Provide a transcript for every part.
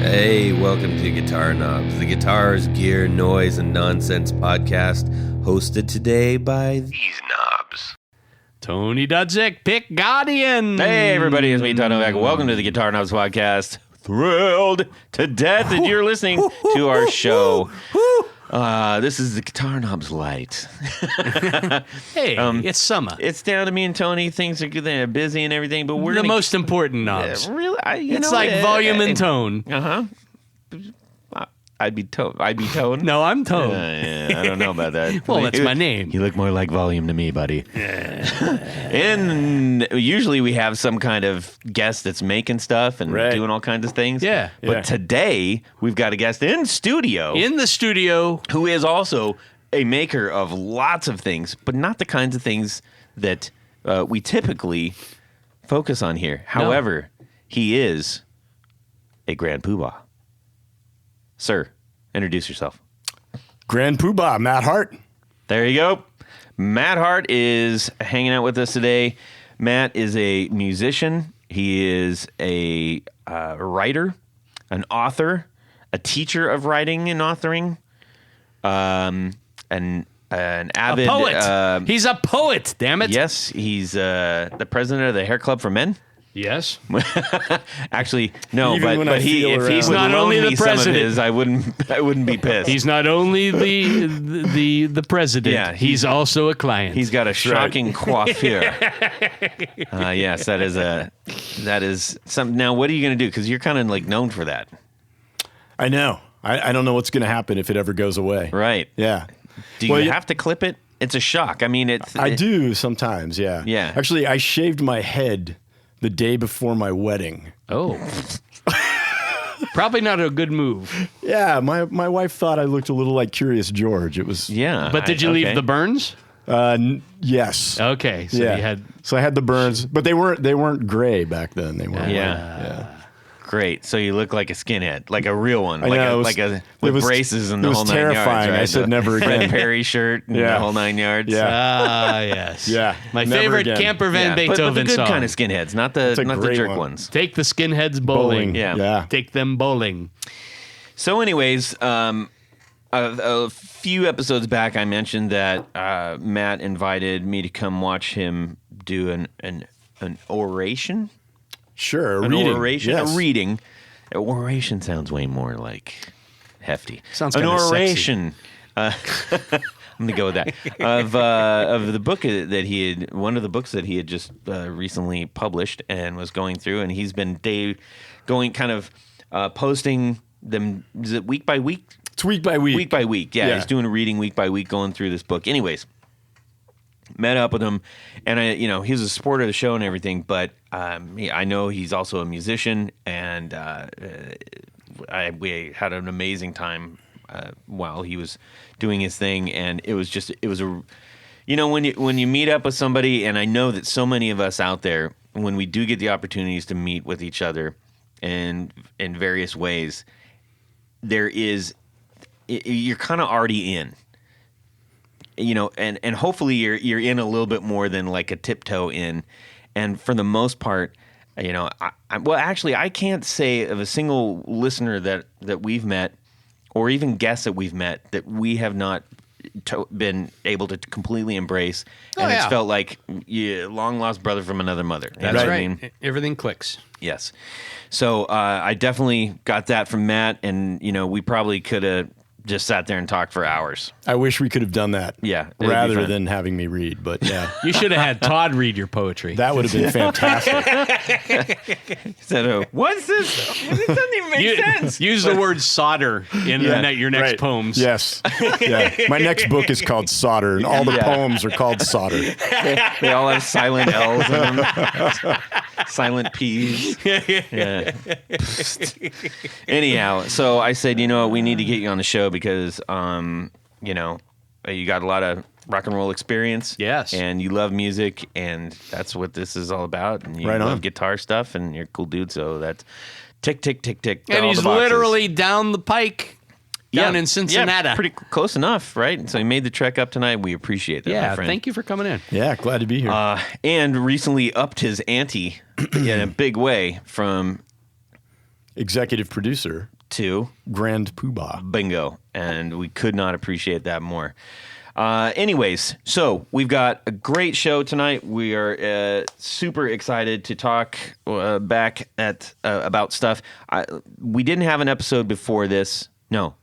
Hey, welcome to Guitar Knobs, the guitars, gear, noise, and nonsense podcast, hosted today by these knobs. Tony Dudzik, Pick Guardian. Hey, everybody, it's me, Todd Novak. Welcome to the Guitar Knobs podcast. Thrilled to death that you're listening to our show. This is the Guitar Knobs Light. Hey, it's summer. It's down to me and Tony. Things are good. They're busy and everything, but we're the gonna, most important knobs. really. It's like volume and tone. I'd be tone. No, I'm tone. Yeah, I don't know about that. Well, that's my name. You look more like volume to me, buddy. And usually we have some kind of guest that's making stuff and doing all kinds of things. Yeah. But today we've got a guest in studio. In the studio. Who is also a maker of lots of things, but not the kinds of things that we typically focus on here. However, he is a Grand Poohbah. Sir, introduce yourself. Grand Poohbah, Matt Hart. There you go. Matt Hart is hanging out with us today. Matt is a musician. He is a writer, an author, a teacher of writing and authoring, an avid... A poet. He's a poet, damn it. Yes, he's the president of the Hair Club for Men. Yes. Actually, no, Even when but I feel if around. he He's would not loan only the me some of president. his, I wouldn't be pissed. He's not only the president. Yeah, he's also a client. He's got a shocking coiffure. Yes, that is something. Now, what are you going to do? Because you're kind of like known for that, I know. I don't know what's going to happen if it ever goes away. right? Yeah. Do you have to clip it? It's a shock. I mean, I do sometimes, yeah. Yeah. Actually, I shaved my head the day before my wedding. Oh. Probably not a good move. Yeah, my wife thought I looked a little like Curious George. It was... Yeah. But did you leave the burns? Yes. Okay. So yeah. you had... So I had the burns, but they weren't gray back then. They weren't. Yeah. Great. So you look like a skinhead, like a real one, I know, with braces and the whole 9 yards. It was terrifying. Right? I said never again. Fred Perry shirt and the whole 9 yards. Yeah. Ah, yes. Yeah. My Never favorite again. Camper Van Beethoven but the good song. kind of skinheads, not the great jerk one. ones. Take the skinheads bowling. Yeah. Take them bowling. So, anyways, a few episodes back, I mentioned that Matt invited me to come watch him do an oration. Sure. An reading. oration. Yes. A reading. Oration sounds way more like hefty. Sounds an kinda oration. I'm gonna go with that of the book that he had. One of the books that he had just recently published and was going through, and he's been posting them. Is it week by week? It's week by week. Week by week. Yeah, he's doing a reading week by week, going through this book. Anyways, met up with him, and he was a supporter of the show and everything. But I know he's also a musician, and we had an amazing time while he was doing his thing. And it was when you meet up with somebody, and I know that so many of us out there, when we do get the opportunities to meet with each other in various ways, you're kind of already in. And hopefully you're in a little bit more than like a tiptoe in. And for the most part, I can't say of a single listener that we've met, or even guests that we've met, that we have not been able to completely embrace. And it's felt like long lost brother from another mother. That's what right. I mean? Everything clicks. Yes. So I definitely got that from Matt, and we probably could have just sat there and talked for hours. I wish we could have done that. Yeah, it'd be Rather fun. than having me read, but yeah. You should have had Todd read your poetry. That would have been fantastic. So, what's this? It doesn't even make sense. Use the word solder in your next right. poems. Yes. Yeah. My next book is called Solder, and all the poems are called Solder. They all have silent L's in them. Silent P's. Yeah. Anyhow, so I said, we need to get you on the show because, you got a lot of rock and roll experience. Yes. And you love music, and that's what this is all about. And you Right on. love guitar stuff, and you're a cool dude, so that's tick, tick, tick, tick. And all he's the boxes. literally down the pike, down in Cincinnati. Yeah, pretty close enough, right? So he made the trek up tonight. We appreciate that, my friend. Thank you for coming in. Yeah, glad to be here. And recently upped his ante in a big way from Executive producer to Grand Poohbah. bingo, and we could not appreciate that more. Anyways, so we've got a great show tonight. We are super excited to talk back at about stuff. We didn't have an episode before this. No,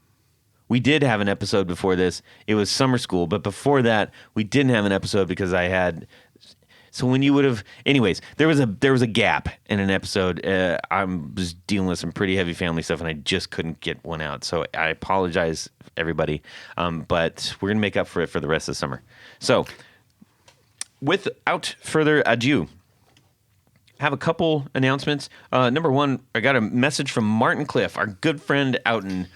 we did have an episode before this. It was summer school, but before that, we didn't have an episode because I had. So when you would have, anyways, there was a gap in an episode. I was dealing with some pretty heavy family stuff, and I just couldn't get one out. So I apologize, everybody, but we're gonna make up for it for the rest of the summer. So, without further ado, I have a couple announcements. Number one, I got a message from Martin Cliff, our good friend out in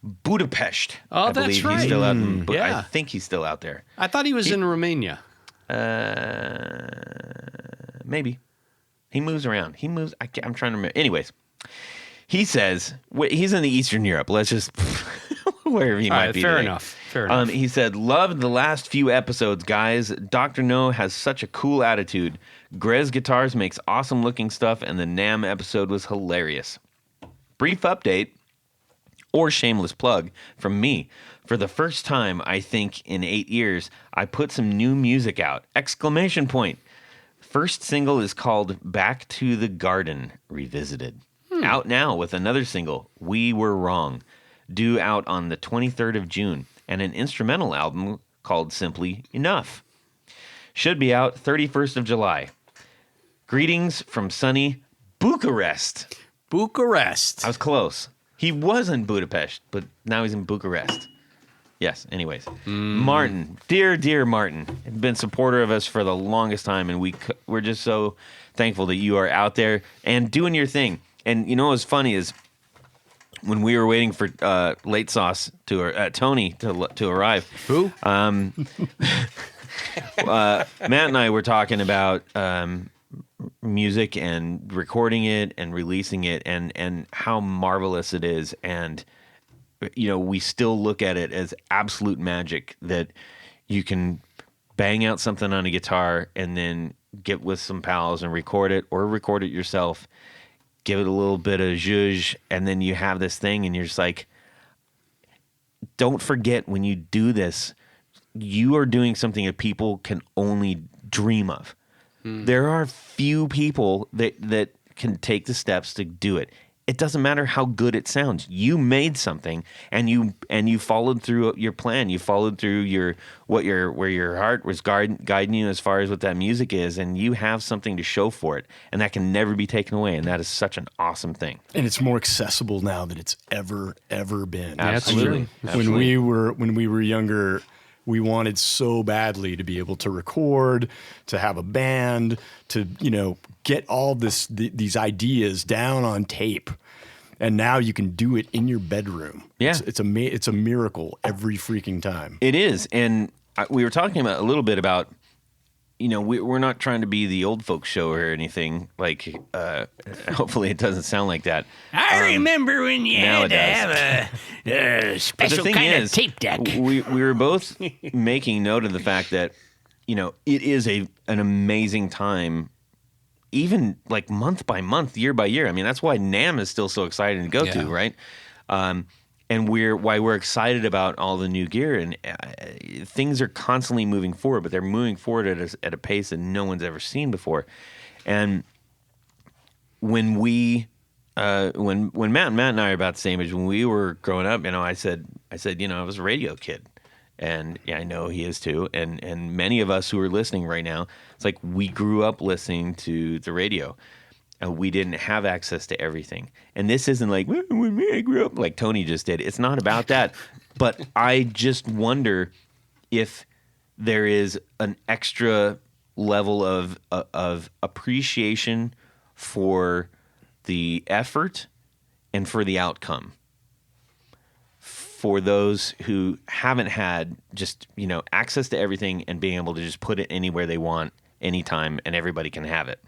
Budapest. Oh, I that's believe right. He's still out in. Yeah. I think he's still out there. I thought he was in Romania. Maybe he moves around. I'm trying to remember. Anyways, he says he's in the Eastern Europe. Let's just wherever he might be. Fair today. enough. Fair enough. He said, "Loved the last few episodes, guys. Dr. No has such a cool attitude. Grez Guitars makes awesome looking stuff, and the Nam episode was hilarious. Brief update." Or shameless plug from me. For the first time, I think, in 8 years, I put some new music out. ! First single is called Back to the Garden Revisited. Out now with another single, We Were Wrong, due out on the 23rd of June, and an instrumental album called Simply Enough. Should be out 31st of July. Greetings from sunny Bucharest. Bucharest. I was close. He was in Budapest, but now he's in Bucharest. Yes, anyways. Martin, dear Martin, has been a supporter of us for the longest time, and we're just so thankful that you are out there and doing your thing. And you know what's funny is when we were waiting for Late Sauce Tony to arrive. Who? Matt and I were talking about music and recording it and releasing it and how marvelous it is, and you know, we still look at it as absolute magic that you can bang out something on a guitar and then get with some pals and record it or record it yourself, give it a little bit of zhuzh, and then you have this thing, and you're just like, don't forget when you do this, you are doing something that people can only dream of. There are few people that can take the steps to do it. It doesn't matter how good it sounds. You made something, and you followed through your plan. You followed through where your heart was guiding you as far as what that music is, and you have something to show for it, and that can never be taken away. And that is such an awesome thing. And it's more accessible now than it's ever been. Absolutely. When we were younger, we wanted so badly to be able to record, to have a band, to, you know, get all these ideas down on tape. And now you can do it in your bedroom. Yeah. It's a miracle every freaking time. It is. And we were talking about a little bit about, you know, we're not trying to be the old folks show or anything. Like, hopefully it doesn't sound like that. I remember when you now had to have a special kind of tape deck. We were both making note of the fact that, you know, it is an amazing time, even like month by month, year by year. I mean, that's why NAMM is still so exciting to go to, right? And why we're excited about all the new gear, and things are constantly moving forward, but they're moving forward at a pace that no one's ever seen before. And when Matt and I are about the same age, when we were growing up, you know, I said, you know, I was a radio kid, and yeah, I know he is too. And many of us who are listening right now, it's like we grew up listening to the radio. And we didn't have access to everything. And this isn't like, when I grew up, like Tony just did. It's not about that. But I just wonder if there is an extra level of appreciation for the effort and for the outcome for those who haven't had just, you know, access to everything and being able to just put it anywhere they want, anytime, and everybody can have it.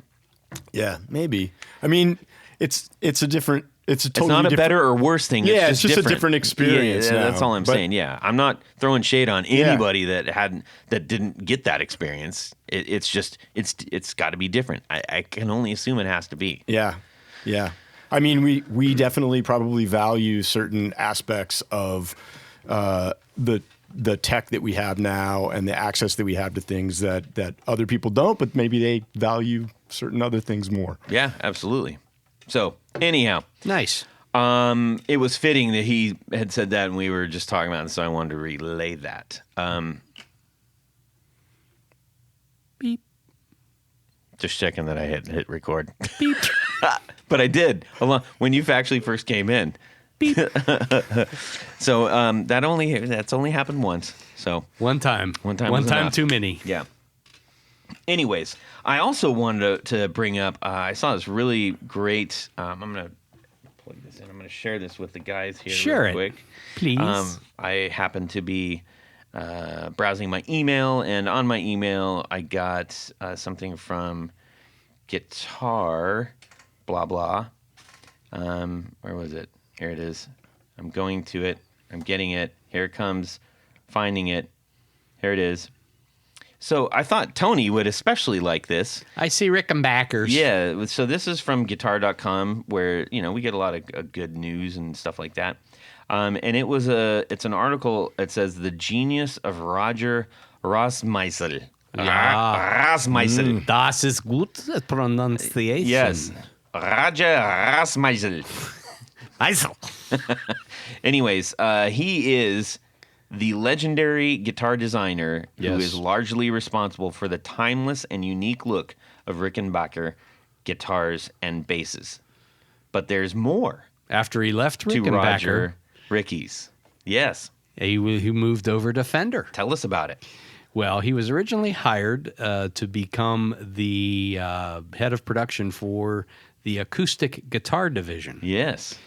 Yeah, maybe. I mean, it's a totally it's not a better or worse thing. Yeah, it's just different. a different experience. Yeah, that's all I'm saying. Yeah, I'm not throwing shade on anybody that didn't get that experience. It's got to be different. I can only assume it has to be. Yeah. I mean, we definitely probably value certain aspects of the tech that we have now and the access that we have to things that other people don't, but maybe they value certain other things more. Yeah, absolutely. So anyhow, Nice. it was fitting that he had said that, and we were just talking about it, so I wanted to relay that. Beep. Just checking that I hit record. Beep. But I did when you actually first came in. Beep. So that's only happened once. So One time. One time One was time enough. too many. yeah. Anyways, I also wanted to bring up. I saw this really great. I'm gonna plug this in. I'm gonna share this with the guys here Share real it, quick. please. I happened to be browsing my email, and on my email, I got something from Guitar, blah blah. Where was it? Here it is. I'm going to it. I'm getting it. Here it comes. Finding it. Here it is. So I thought Tony would especially like this. I see Rickenbackers. Yeah. So this is from guitar.com, where, we get a lot of good news and stuff like that. And it's an article. It says the genius of Roger Rosmeisel. Rosmeisel. Das ist gut pronunciation. Yes. Roger Rosmeisel. Eisel. Anyways, he is the legendary guitar designer who Yes. is largely responsible for the timeless and unique look of Rickenbacker guitars and basses. But there's more After he left to Rickenbacker, Roger Ricky's. Yes. he moved over to Fender. Tell us about it. Well, he was originally hired to become the head of production for the acoustic guitar division. Yes.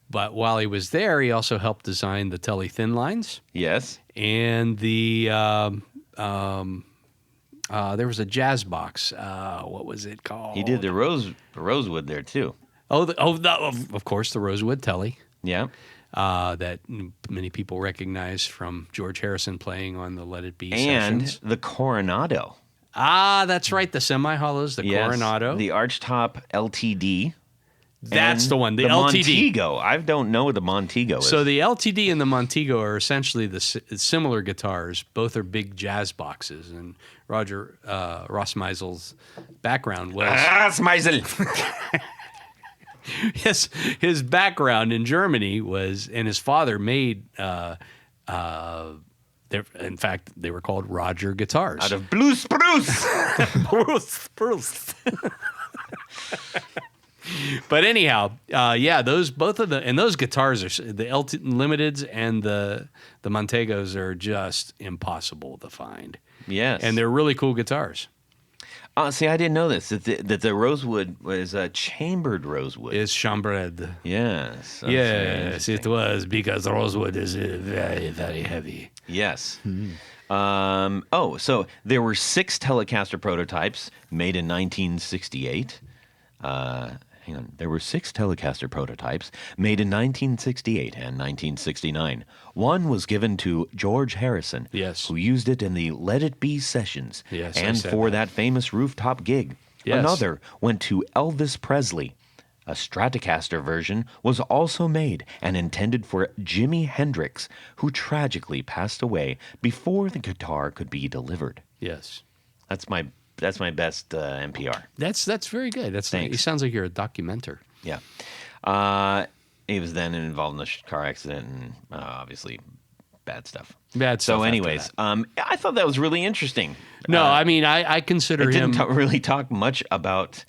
But while he was there, he also helped design the Tele Thin Lines Yes. and the there was a jazz box. What was it called? He did the Rosewood there too. Of course, the Rosewood Tele. Yeah. That many people recognize from George Harrison playing on the Let It Be And sessions. the Coronado. That's right. The semi-hollows, the Yes. Coronado. The Archtop LTD. That's and the one. The LTD. Montego. I don't know what the Montego is. So the LTD and the Montego are essentially similar guitars. Both are big jazz boxes. And Roger Rosmeisel's background was Rosmeisel. his background in Germany was, and his father made. In fact, they were called Roger guitars. Out of blue spruce. Bruce. But anyhow, those guitars are the Limiteds and the Montegos are just impossible to find. Yes. And they're really cool guitars. See, I didn't know this, that the rosewood was a chambered rosewood. It's chambred. Yes. That's Yes, it was, because rosewood is very, very heavy. Yes. So there were 6 Telecaster prototypes made in 1968. Hang on. There were 6 Telecaster prototypes made in 1968 and 1969. One was given to George Harrison, Yes. who used it in the Let It Be sessions, Yes, I and said for that. that famous rooftop gig. Yes. Another went to Elvis Presley. A Stratocaster version was also made and intended for Jimi Hendrix, who tragically passed away before the guitar could be delivered. Yes. That's my best NPR. That's very good. It Thanks. sounds like you're a documenter. Yeah. He was then involved in a car accident and obviously bad stuff. Bad stuff So after anyways, that. I thought that was really interesting. No, I mean, I consider It him. didn't really talk much about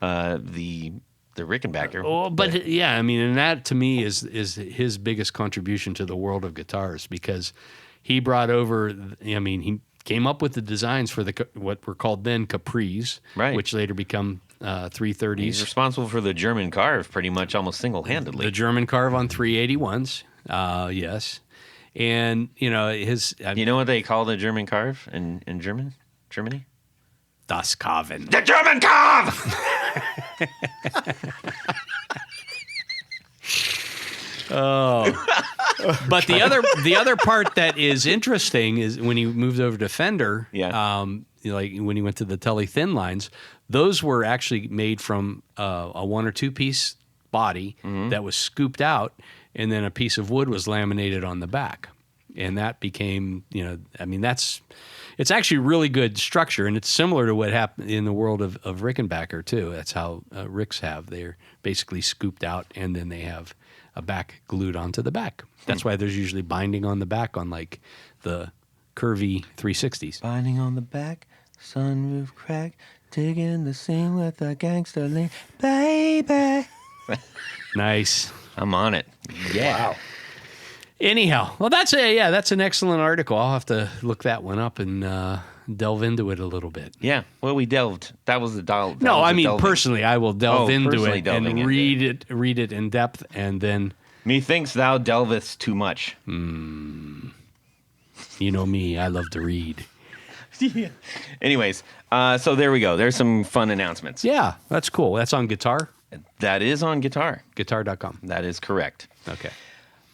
the Rickenbacker. Oh, but yeah, I mean, and that to me is his biggest contribution to the world of guitars, because he brought over. I mean, he came up with the designs for what were called then Capris, Right. which later become 330s. He's responsible for the German carve pretty much almost single-handedly. The German carve on 381s, yes, and You know what they call the German carve in Germany? Das Carven. The German carve! But the other part that is interesting is when he moved over to Fender. Yeah. Like when he went to the Tele Thin Lines, those were actually made from a 1 or 2 piece body that was scooped out, and then a piece of wood was laminated on the back. And that became, it's actually really good structure, and it's similar to what happened in the world of Rickenbacker, too. That's how Ricks have. They're basically scooped out, and then they have a back glued onto the back. That's why there's usually binding on the back on, like, the curvy 360s. Binding on the back, sunroof crack, digging the scene with a gangster lean, baby. Nice. I'm on it. Yeah. Wow. Anyhow, well, that's an excellent article. I'll have to look that one up and delve into it a little bit. Yeah. Well, we delved. That was the delve. No, I mean personally, I will delve into personally it delving and into read it in depth, and then Methinks thou delvest too much. you know me, I love to read. Anyways, so there we go. There's some fun announcements. Yeah, that's cool. That's on Guitar, That is on guitar. guitar.com. That is correct. Okay.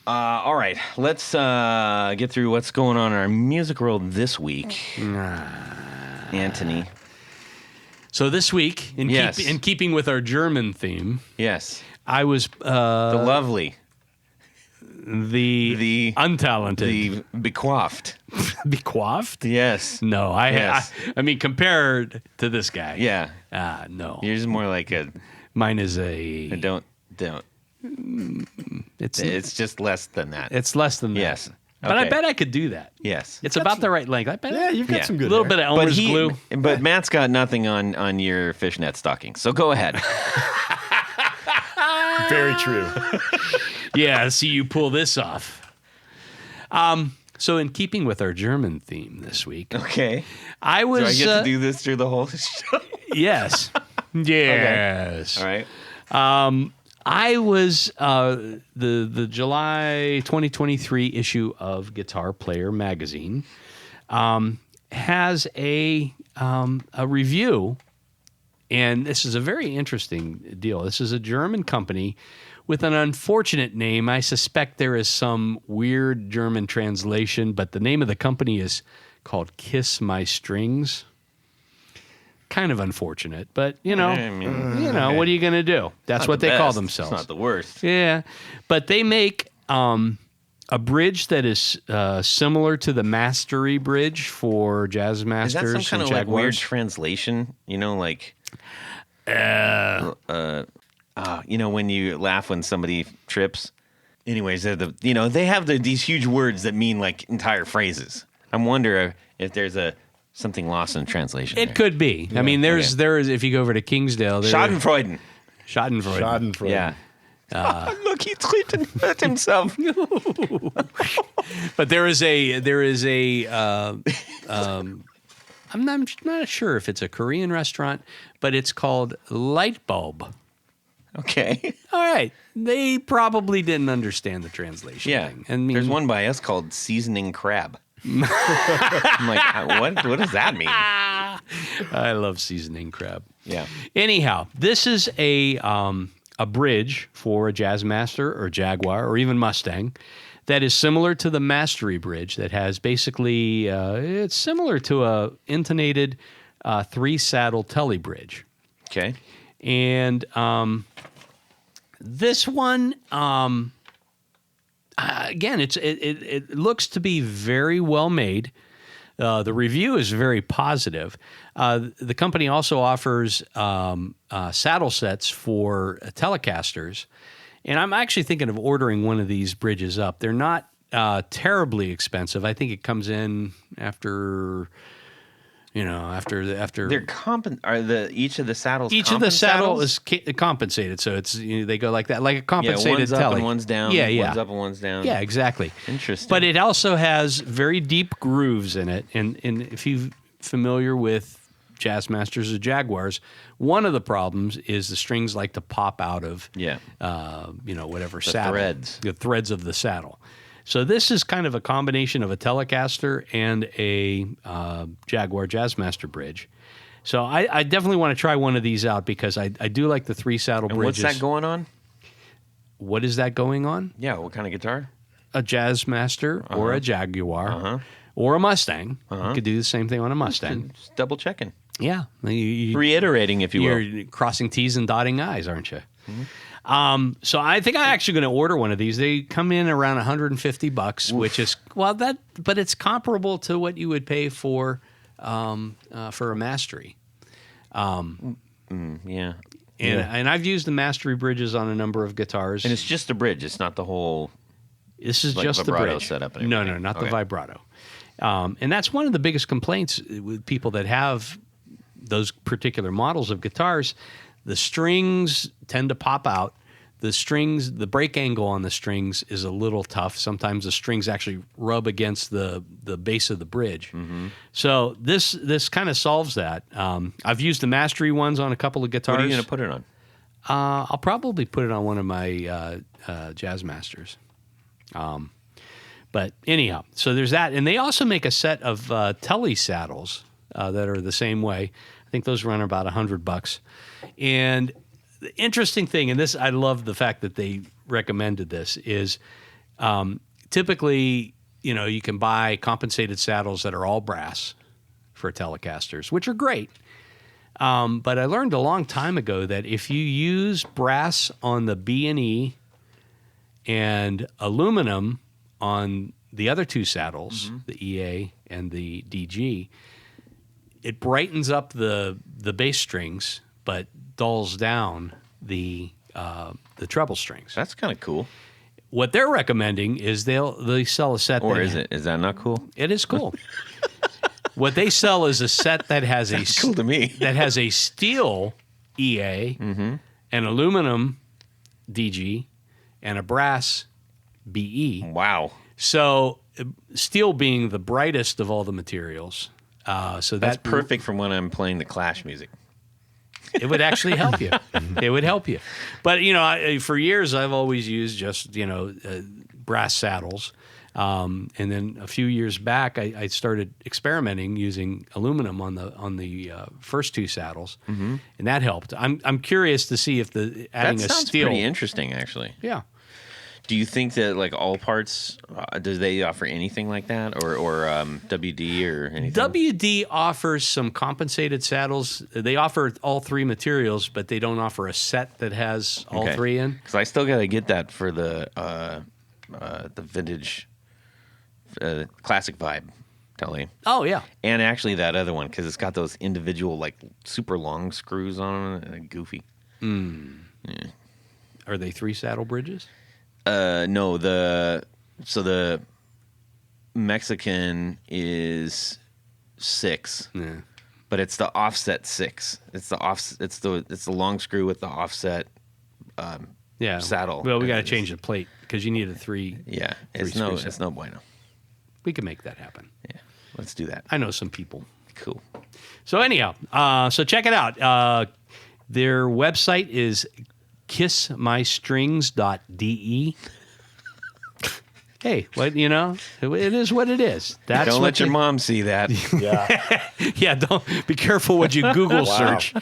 All right, let's get through what's going on in our music world this week. Anthony. So this week, in keeping with our German theme, Yes. I was The lovely. the untalented. The becoifed. Becoifed? Yes. No, Yes. I mean, compared to this guy. Yeah. No. Yours is more like a Mine is a. don't. It's It's just less than that. it's less than that. Yes. But I Okay. bet I could do that. Yes. It's about the right length. I bet. Yeah, you've got Yeah. some a good little hair. bit of Elmer's glue. But Matt's got nothing on your fishnet stockings. So go ahead. Very true. Yeah, see you pull this off. So in keeping with our German theme this week, Okay. I Do I was get to do this through the whole show? yes. Yes. All right. I was the July 2023 issue of Guitar Player magazine has a review, and this is a very interesting deal. This is a German company with an unfortunate name. I suspect there is some weird German translation, but the name of the company is called Kiss My Strings. Kind of unfortunate, but I mean, what are you going to do? That's not what the they call best. themselves. It's not the worst. Yeah, but they make a bridge that is similar to the Mastery bridge for Jazz Is Masters that some kind and of like weird Jaguars. translation? Like, when you laugh when somebody trips. Anyways, they have these huge words that mean like entire phrases. I wonder if there's something lost in translation. It could be. I mean, there is if you go over to Kingsdale, Schadenfreude. Schadenfreude. Schadenfreude. Yeah. Look, he hurt himself. But there is a I'm not sure if it's a Korean restaurant, but it's called Light Bulb. Okay. All right. They probably didn't understand the translation Yeah. thing. I mean, There's one by us called Seasoning Crab. I'm like, what does that mean? I love seasoning crab. Yeah. Anyhow, this is a bridge for a Jazz Master or Jaguar or even Mustang that is similar to the Mastery bridge that has basically, it's similar to a intonated 3-saddle Telly bridge. Okay. And this one, again, it looks to be very well made. The review is very positive. The company also offers saddle sets for Telecasters, and I'm actually thinking of ordering one of these bridges up. They're not terribly expensive. I think it comes in after. After They're each of the saddles. each of the saddle is compensated, so it's they go like that, like a compensated one's up telly. and one's down. Yeah. One's up and one's down. Yeah, exactly. Interesting. But it also has very deep grooves in it, and if you're familiar with Jazz Masters or Jaguars, one of the problems is the strings like to pop out of whatever saddle, the threads of the saddle. So this is kind of a combination of a Telecaster and a Jaguar Jazzmaster bridge. So I definitely want to try one of these out because I do like the 3-saddle bridges. What's that going on? What is that going on? Yeah, what kind of guitar? A Jazzmaster or a Jaguar or a Mustang. You could do the same thing on a Mustang. Just double checking. Yeah. Reiterating, if you will. You're crossing T's and dotting I's, aren't you? So I think I'm actually going to order one of these. They come in around $150, which is but it's comparable to what you would pay for a Mastery. Yeah. And I've used the Mastery bridges on a number of guitars. And it's just a bridge. It's not the whole. This is like just the vibrato bridge. setup and No, everything. not the Okay. vibrato. And that's one of the biggest complaints with people that have those particular models of guitars. The strings tend to pop out. The strings, the break angle on the strings is a little tough. Sometimes the strings actually rub against the base of the bridge. Mm-hmm. So this kind of solves that. I've used the Mastery ones on a couple of guitars. What are you going to put it on? I'll probably put it on one of my Jazz Masters. But anyhow, so there's that. And they also make a set of Tele saddles that are the same way. I think those run about $100. And the interesting thing, and this, I love the fact that they recommended this, is typically, you can buy compensated saddles that are all brass for Telecasters, which are great. But I learned a long time ago that if you use brass on the B&E and aluminum on the other two saddles, the EA and the DG, it brightens up the bass strings, but dulls down the treble strings. That's kind of cool. What they're recommending is they sell a set. Or is it? Is that not cool? It is cool. What they sell is a set that has That's cool to me. that has a steel EA, an aluminum DG, and a brass BE. Wow. So steel being the brightest of all the materials. So That's perfect for when I'm playing the Clash music. It would actually help you. It would help you. But, for years I've always used just, brass saddles. And then a few years back, I started experimenting using aluminum on the first two saddles, and that helped. I'm curious to see if adding That a sounds steel. pretty interesting, actually. Yeah. Do you think that like All Parts, do they offer anything like that, or WD or anything? WD offers some compensated saddles. They offer all three materials, but they don't offer a set that has all three in. Because I still got to get that for the vintage classic vibe, Telly. Oh yeah. And actually that other one, because it's got those individual like super long screws on them, goofy. Are they three saddle bridges? No, the Mexican is 6. Yeah. But it's the offset 6. It's the long screw with the offset saddle. Well, we got to change the plate because you need a three. Yeah, three it's screws. no bueno. We can make that happen. Yeah, let's do that. I know some people. Cool. So anyhow, so check it out. Their website is kissmystrings.de. Hey, it is what it is. That's Don't what let your mom see that. Yeah, don't be careful what you Google search.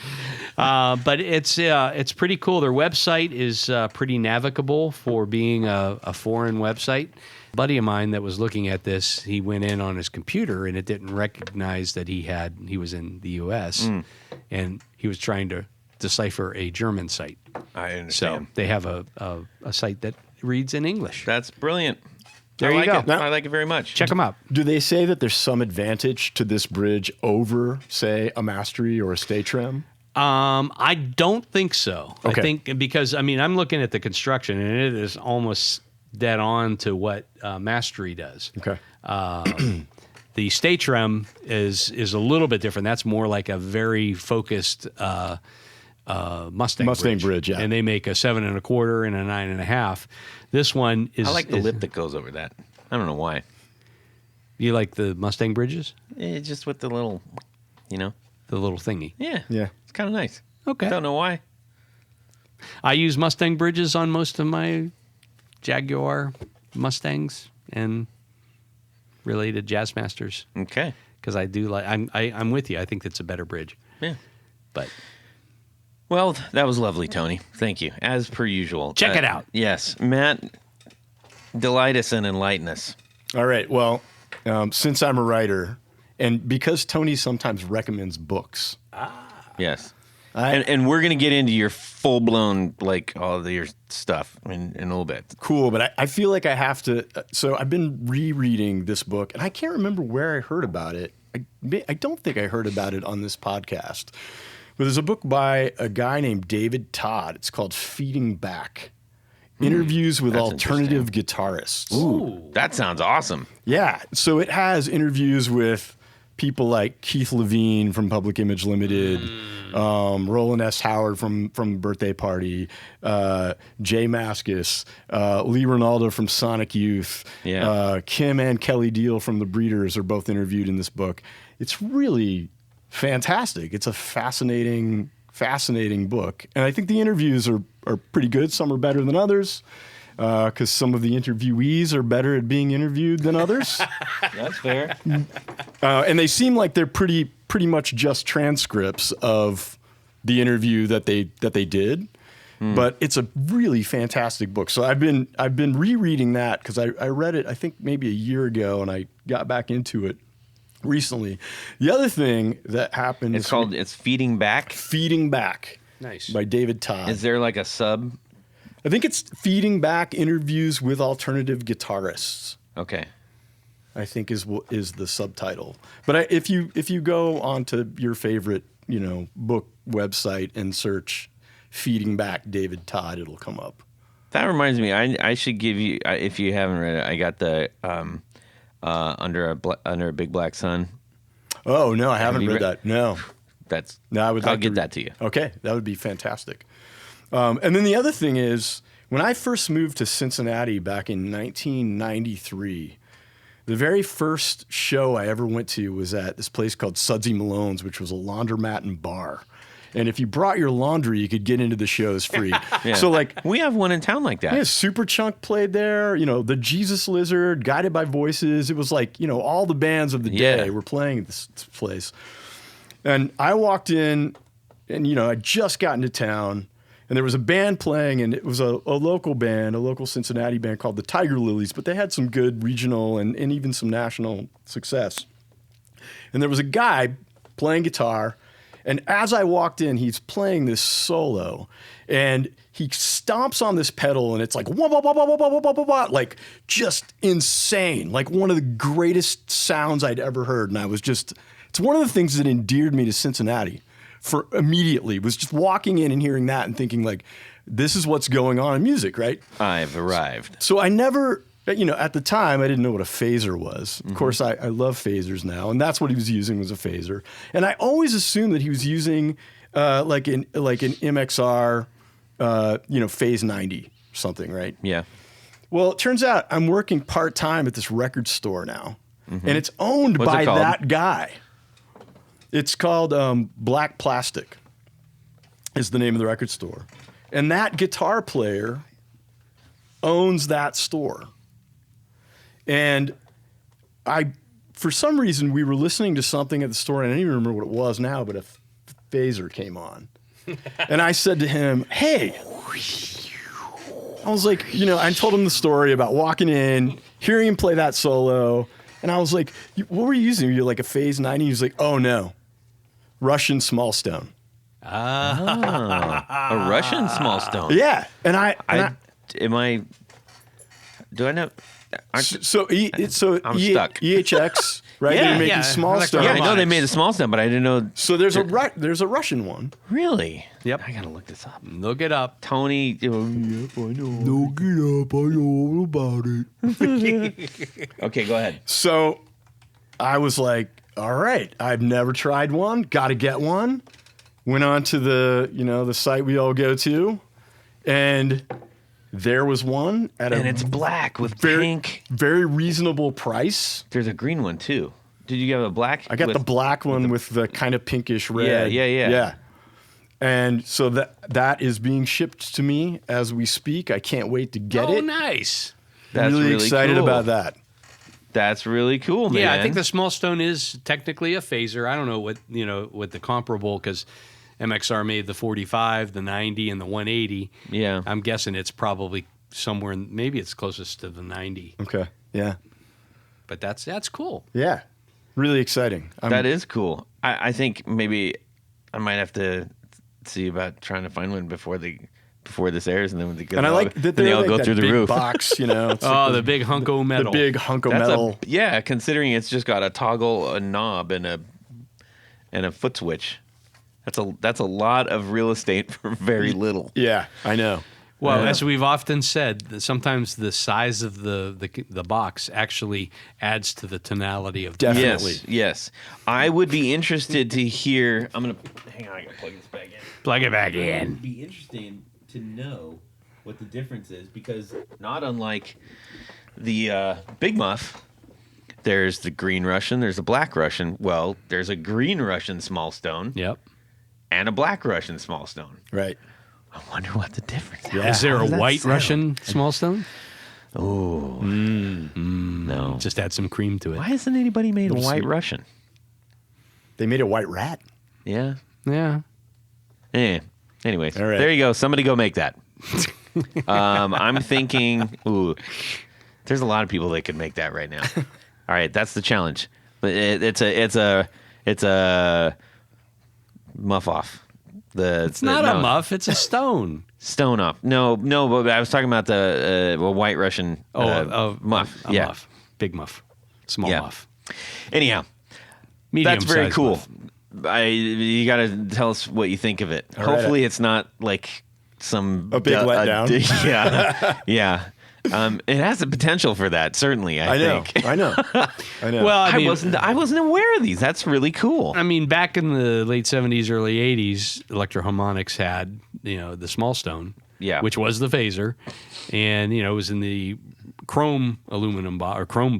But it's pretty cool. Their website is pretty navigable for being a foreign website. A buddy of mine that was looking at this, he went in on his computer and it didn't recognize that he was in the U.S. And he was trying to decipher a German site. I So understand. they have a site that reads in English. That's brilliant. There I you like go. it. Now- I like it very much. Check them out. Do they say that there's some advantage to this bridge over, say, a Mastery or a Stay Trim? I don't think so. Okay. I think because I'm looking at the construction and it is almost dead on to what Mastery does. Okay. The Stay Trim is a little bit different. That's more like a very focused Mustang bridge, yeah. And they make a 7 1/4 and a 9 1/2. This one is. I like the lip that goes over that. I don't know why. You like the Mustang bridges? Just with the little, The little thingy. Yeah. Yeah. It's kind of nice. Okay. Don't know why. I use Mustang bridges on most of my Jaguar Mustangs and related Jazz Masters Okay. because I do like. I'm with you. I think that's a better bridge. Yeah. But Well, that was lovely, Tony. Thank you, as per usual. Check it out. Yes, Matt, delight us and enlighten us. All right. Well, since I'm a writer, and because Tony sometimes recommends books, Yes. I- And we're going to get into your full blown like all of your stuff in a little bit. Cool, but I feel like I have to. So I've been rereading this book, and I can't remember where I heard about it. I don't think I heard about it on this podcast. But there's a book by a guy named David Todd. It's called Feeding Back. Interviews with alternative guitarists. Ooh, that sounds awesome. Yeah. So it has interviews with people like Keith Levine from Public Image Limited, Roland S. Howard from Birthday Party, Jay Mascis, Lee Ronaldo from Sonic Youth, Kim and Kelly Deal from The Breeders are both interviewed in this book. It's really fantastic. It's a fascinating book. And I think the interviews are pretty good. Some are better than others because some of the interviewees are better at being interviewed than others. That's fair. And they seem like they're pretty much just transcripts of the interview that they did. But it's a really fantastic book. So I've been rereading that because I read it I think maybe a year ago and I got back into it recently. The other thing that happened it's Feeding Back. Feeding Back. Nice. By David Todd. Is there like a sub? I think it's Feeding Back Interviews with Alternative Guitarists. Okay. I think is the subtitle. But if you go onto your favorite, book website and search Feeding Back David Todd, it'll come up. That reminds me, I should give you, if you haven't read it, I got the Under a Big Black Sun. Oh no, I haven't read that. No. I'll get that to you. Okay, that would be fantastic. And then the other thing is, when I first moved to Cincinnati back in 1993, the very first show I ever went to was at this place called Sudsy Malone's, which was a laundromat and bar. And if you brought your laundry, you could get into the shows free. So we have one in town like that. Yeah, Superchunk played there. The Jesus Lizard, Guided by Voices. It was like all the bands of the day were playing at this place. And I walked in, and I'd just gotten to town, and there was a band playing, and it was a local band, a local Cincinnati band called the Tiger Lilies, but they had some good regional and even some national success. And there was a guy playing guitar, and as I walked in, he's playing this solo, and he stomps on this pedal, and it's like wah, wah, wah, wah, wah, wah, wah, wah, wah, like just insane, like one of the greatest sounds I'd ever heard. And it's one of the things that endeared me to Cincinnati for immediately, was just walking in and hearing that and thinking like, this is what's going on in music, right? I've arrived. So I never, at the time, I didn't know what a phaser was. Of course, I love phasers now, and that's what he was using, was a phaser. And I always assumed that he was using like an MXR, phase 90 or something, right? Yeah. Well, it turns out I'm working part-time at this record store now, and it's owned by that guy. It's called Black Plastic is the name of the record store. And that guitar player owns that store. And for some reason, we were listening to something at the store, and I don't even remember what it was now, but a phaser came on. And I said to him, hey, I was like, I told him the story about walking in, hearing him play that solo, and I was like, what were you using? Were you like a phase 90? He was like, oh no, Russian small stone. A Russian small stone. Yeah. And do I know? I'm stuck. EHX, right? Yeah, they made the small stone. Yeah, I know they made a small stone, but I didn't know. So there's a Russian one. Really? Yep. I gotta look this up. Look it up. Tony. Yep, I know. Look it up. I know all about it. Okay, go ahead. So I was like, all right, I've never tried one. Got to get one. Went on to the site we all go to, and there was one and it's black with pink, very reasonable price. There's a green one too. Did you have a black? I got the black one with the kind of pinkish red. Yeah. And so that is being shipped to me as we speak. I can't wait to get it. Oh, nice. That's really excited cool. about that. That's really cool, man. Yeah, I think the small stone is technically a phaser. I don't know what the comparable, because MXR made the 45, the 90, and the 180. Yeah. I'm guessing it's probably somewhere, maybe it's closest to the 90. Okay. Yeah. But that's cool. Yeah. Really exciting. That is cool. I think maybe I might have to see about trying to find one before this airs, and then And I like that they all like go that through the big roof. box, you know. It's like the big hunko metal. the big hunko That's metal. considering it's just got a toggle, a knob, and a foot switch. That's a lot of real estate for very little. Yeah, I know. Well, as we've often said, sometimes the size of the box actually adds to the tonality of the Definitely. Yes. I would be interested to hear. Hang on. I gotta plug this back in. Plug it back in. It'd be interesting to know what the difference is because Not unlike the Big Muff, there's the green Russian, there's the black Russian. Well, there's a green Russian small stone Yep. and a black Russian small stone. Right. I wonder what the difference is. Yeah. Is there How a does that white sound? Russian small stone? Oh, no. Just add some cream to it. Why hasn't anybody made a white Russian? They made a white rat. Yeah. Yeah. Anyways, All right. there you go. Somebody go make that. I'm thinking, there's a lot of people that could make that right now. All right, that's the challenge. But it's a muff off. It's not a muff. It's a stone. Stone off. No, but I was talking about the white Russian muff. A muff. Big muff. Small Yeah. muff. Anyhow, Medium that's very size cool. muff. You got to tell us what you think of it. right. Hopefully, it's not like a big letdown. Yeah. It has the potential for that. Certainly, I think. I know. Well, I mean, I wasn't aware of these. That's really cool. I mean, back in the late 70s, early 80s, Electro-Harmonix had, the small stone, Yeah. which was the phaser. And, it was in the chrome aluminum box or chrome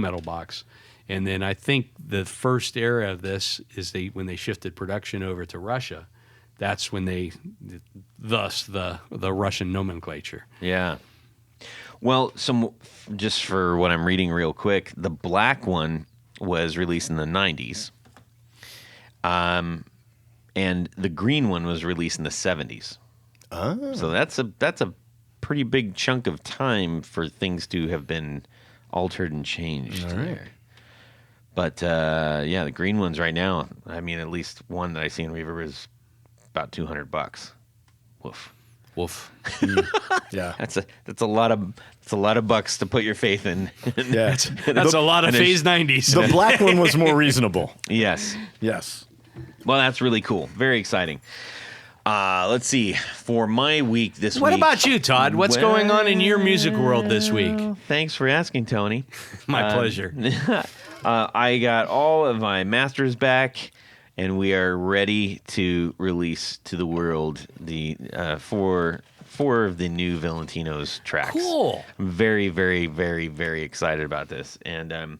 metal box. And then I think the first era of this is when they shifted production over to Russia. That's when thus the Russian nomenclature. Yeah. Well, just for what I'm reading real quick, the black one was released in the 90s. And the green one was released in the 70s. Oh. So that's a pretty big chunk of time for things to have been altered and changed there. But the green ones right now, I mean, at least one that I see in Reverb is about $200. Woof. Wolf. Yeah. That's a lot of bucks to put your faith in. Yeah. That's a lot of phase 90s. The black one was more reasonable. Yes. Yes. Well, that's really cool. Very exciting. Let's see. For my week this What week. about you, Todd? What's going on in your music world this week? Thanks for asking, Tony. My pleasure. I got all of my masters back, and we are ready to release to the world the four of the new Valentino's tracks. Cool. I'm very, very, very, very excited about this, and I'm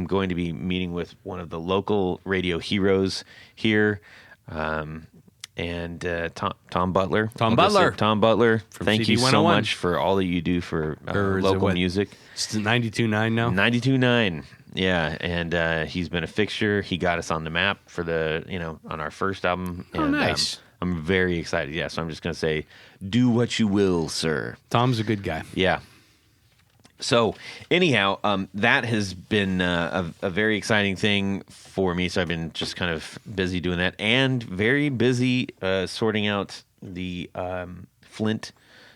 going to be meeting with one of the local radio heroes here. And Tom Butler. Tom Butler. Tom Butler. Thank you so CD101. much for all that you do for Or is it local what? music. It's 92.9 now. 92.9. Yeah, and he's been a fixture. He got us on the map for on our first album. Oh, and, nice. I'm very excited. Yeah, so I'm just going to say, do what you will, sir. Tom's a good guy. Yeah. So anyhow, that has been a very exciting thing for me. So I've been just kind of busy doing that, and very busy sorting out the Flint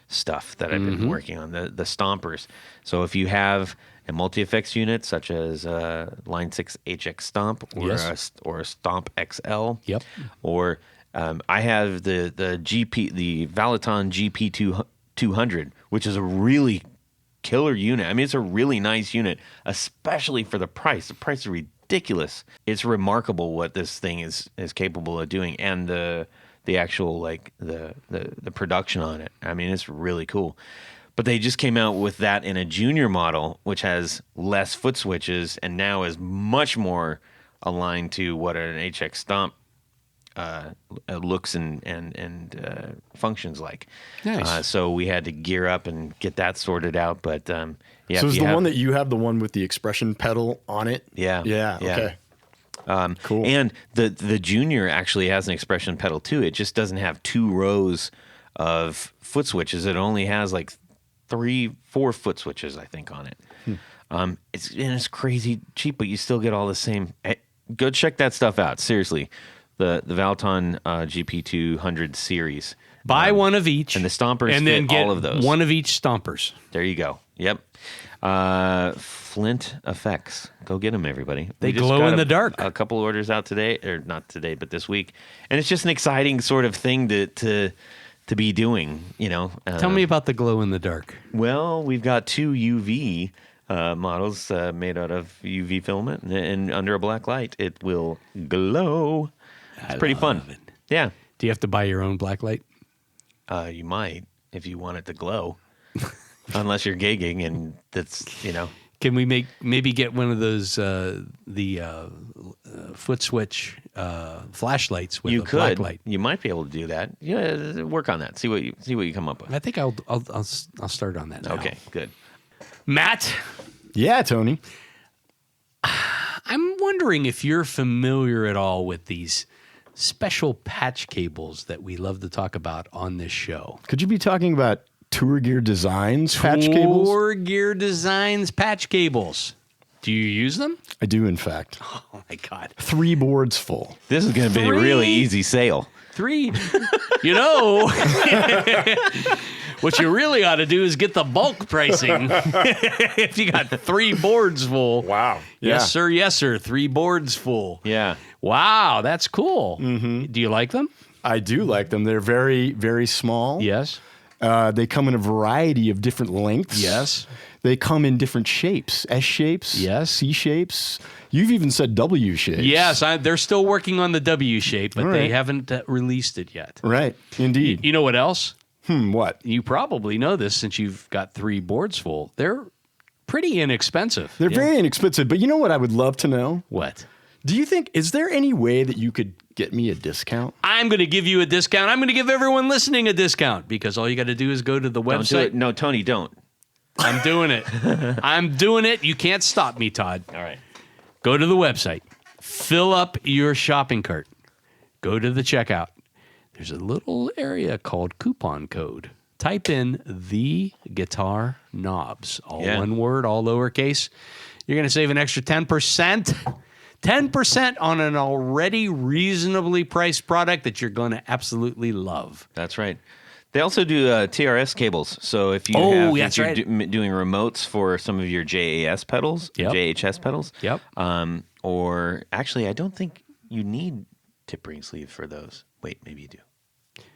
stuff that I've been working on, the stompers. So if you have a multi-effects unit such as Line 6 HX Stomp or Yes. or a Stomp XL, Yep. or I have the Valaton GP 200, which is a really killer unit. I mean, it's a really nice unit, especially for the price. The price is ridiculous. It's remarkable what this thing is capable of doing, and the actual the production on it. I mean, it's really cool. But they just came out with that in a junior model, which has less foot switches and now is much more aligned to what an HX Stomp looks and functions like. Nice. So we had to gear up and get that sorted out. But yeah, So is the one that you have the one with the expression pedal on it? Yeah. Yeah. Yeah. Okay. Cool. And the junior actually has an expression pedal too. It just doesn't have 2 rows of foot switches. It only has 3-4 foot switches, I think, on it. It's crazy cheap, but you still get all the same. Go check that stuff out. Seriously. the Valton GP200 series. Buy one of each. And the stompers and then fit get all of those. one of each stompers. There you go. Yep. Flint Effects. Go get them, everybody. They We just glow got in the dark. A couple orders out today, or not today, but this week. And it's just an exciting sort of thing to be doing, you know. Tell me about the glow in the dark. Well, we've got 2 UV models made out of UV filament, and under a black light, it will glow. It's pretty fun. it. Yeah. Do you have to buy your own black light? You might if you want it to glow, unless you're gigging, and that's, you know. Can we maybe get one of those foot switch flashlights with You a could. black light? You might be able to do that. Yeah, work on that. See what you come up with. I think I'll start on that now. Okay, good. Matt, Yeah, Tony. I'm wondering if you're familiar at all with these special patch cables that we love to talk about on this show. Could you be talking about Tour Gear Designs patch cables? Tour Gear Designs patch cables. Do you use them? I do, in fact. Oh my God. 3 boards full. This is going to be a 3? really easy sale. 3. You know, what you really ought to do is get the bulk pricing. If you got 3 boards full. Wow. Yes, sir. Yes, sir. 3 boards full. Yeah. Wow, that's cool. Mm-hmm. Do you like them? I do like them. They're very, very small. Yes. They come in a variety of different lengths. Yes. They come in different shapes. S shapes. Yes. C shapes. You've even said W shapes. Yes, they're still working on the W shape, but All they right. haven't released it yet. Right. Indeed. You know what else? What? You probably know this since you've got 3 boards full. They're pretty inexpensive. They're very inexpensive, but you know what I would love to know? What? Do you think, is there any way that you could get me a discount? I'm going to give you a discount. I'm going to give everyone listening a discount because all you got to do is go to the Don't do website. it. No, Tony, don't. I'm doing it. I'm doing it. You can't stop me, Todd. All right. Go to the website. Fill up your shopping cart. Go to the checkout. There's a little area called coupon code. Type in the guitar knobs. All one word, all lowercase. You're going to save an extra 10%. 10% on an already reasonably priced product that you're going to absolutely love. That's right. They also do TRS cables. So if you that's you're right. doing remotes for some of your JAS pedals, Yep. JHS pedals, Yep. or actually, I don't think you need tip ring sleeve for those. Wait, maybe you do.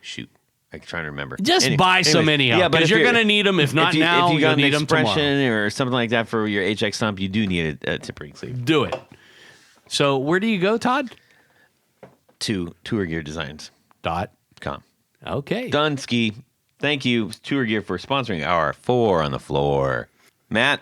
Shoot. I'm trying to remember. Just buy some anyhow, but because if you're going to need them. If not now, if you got you'll an need them tomorrow. expression or something like that for your HX stomp, you do need a tip ring sleeve. Do it. So where do you go, Todd? To tourgeardesigns.com. Okay. Dunsky, thank you, Tour Gear, for sponsoring our 4 on the Floor. Matt?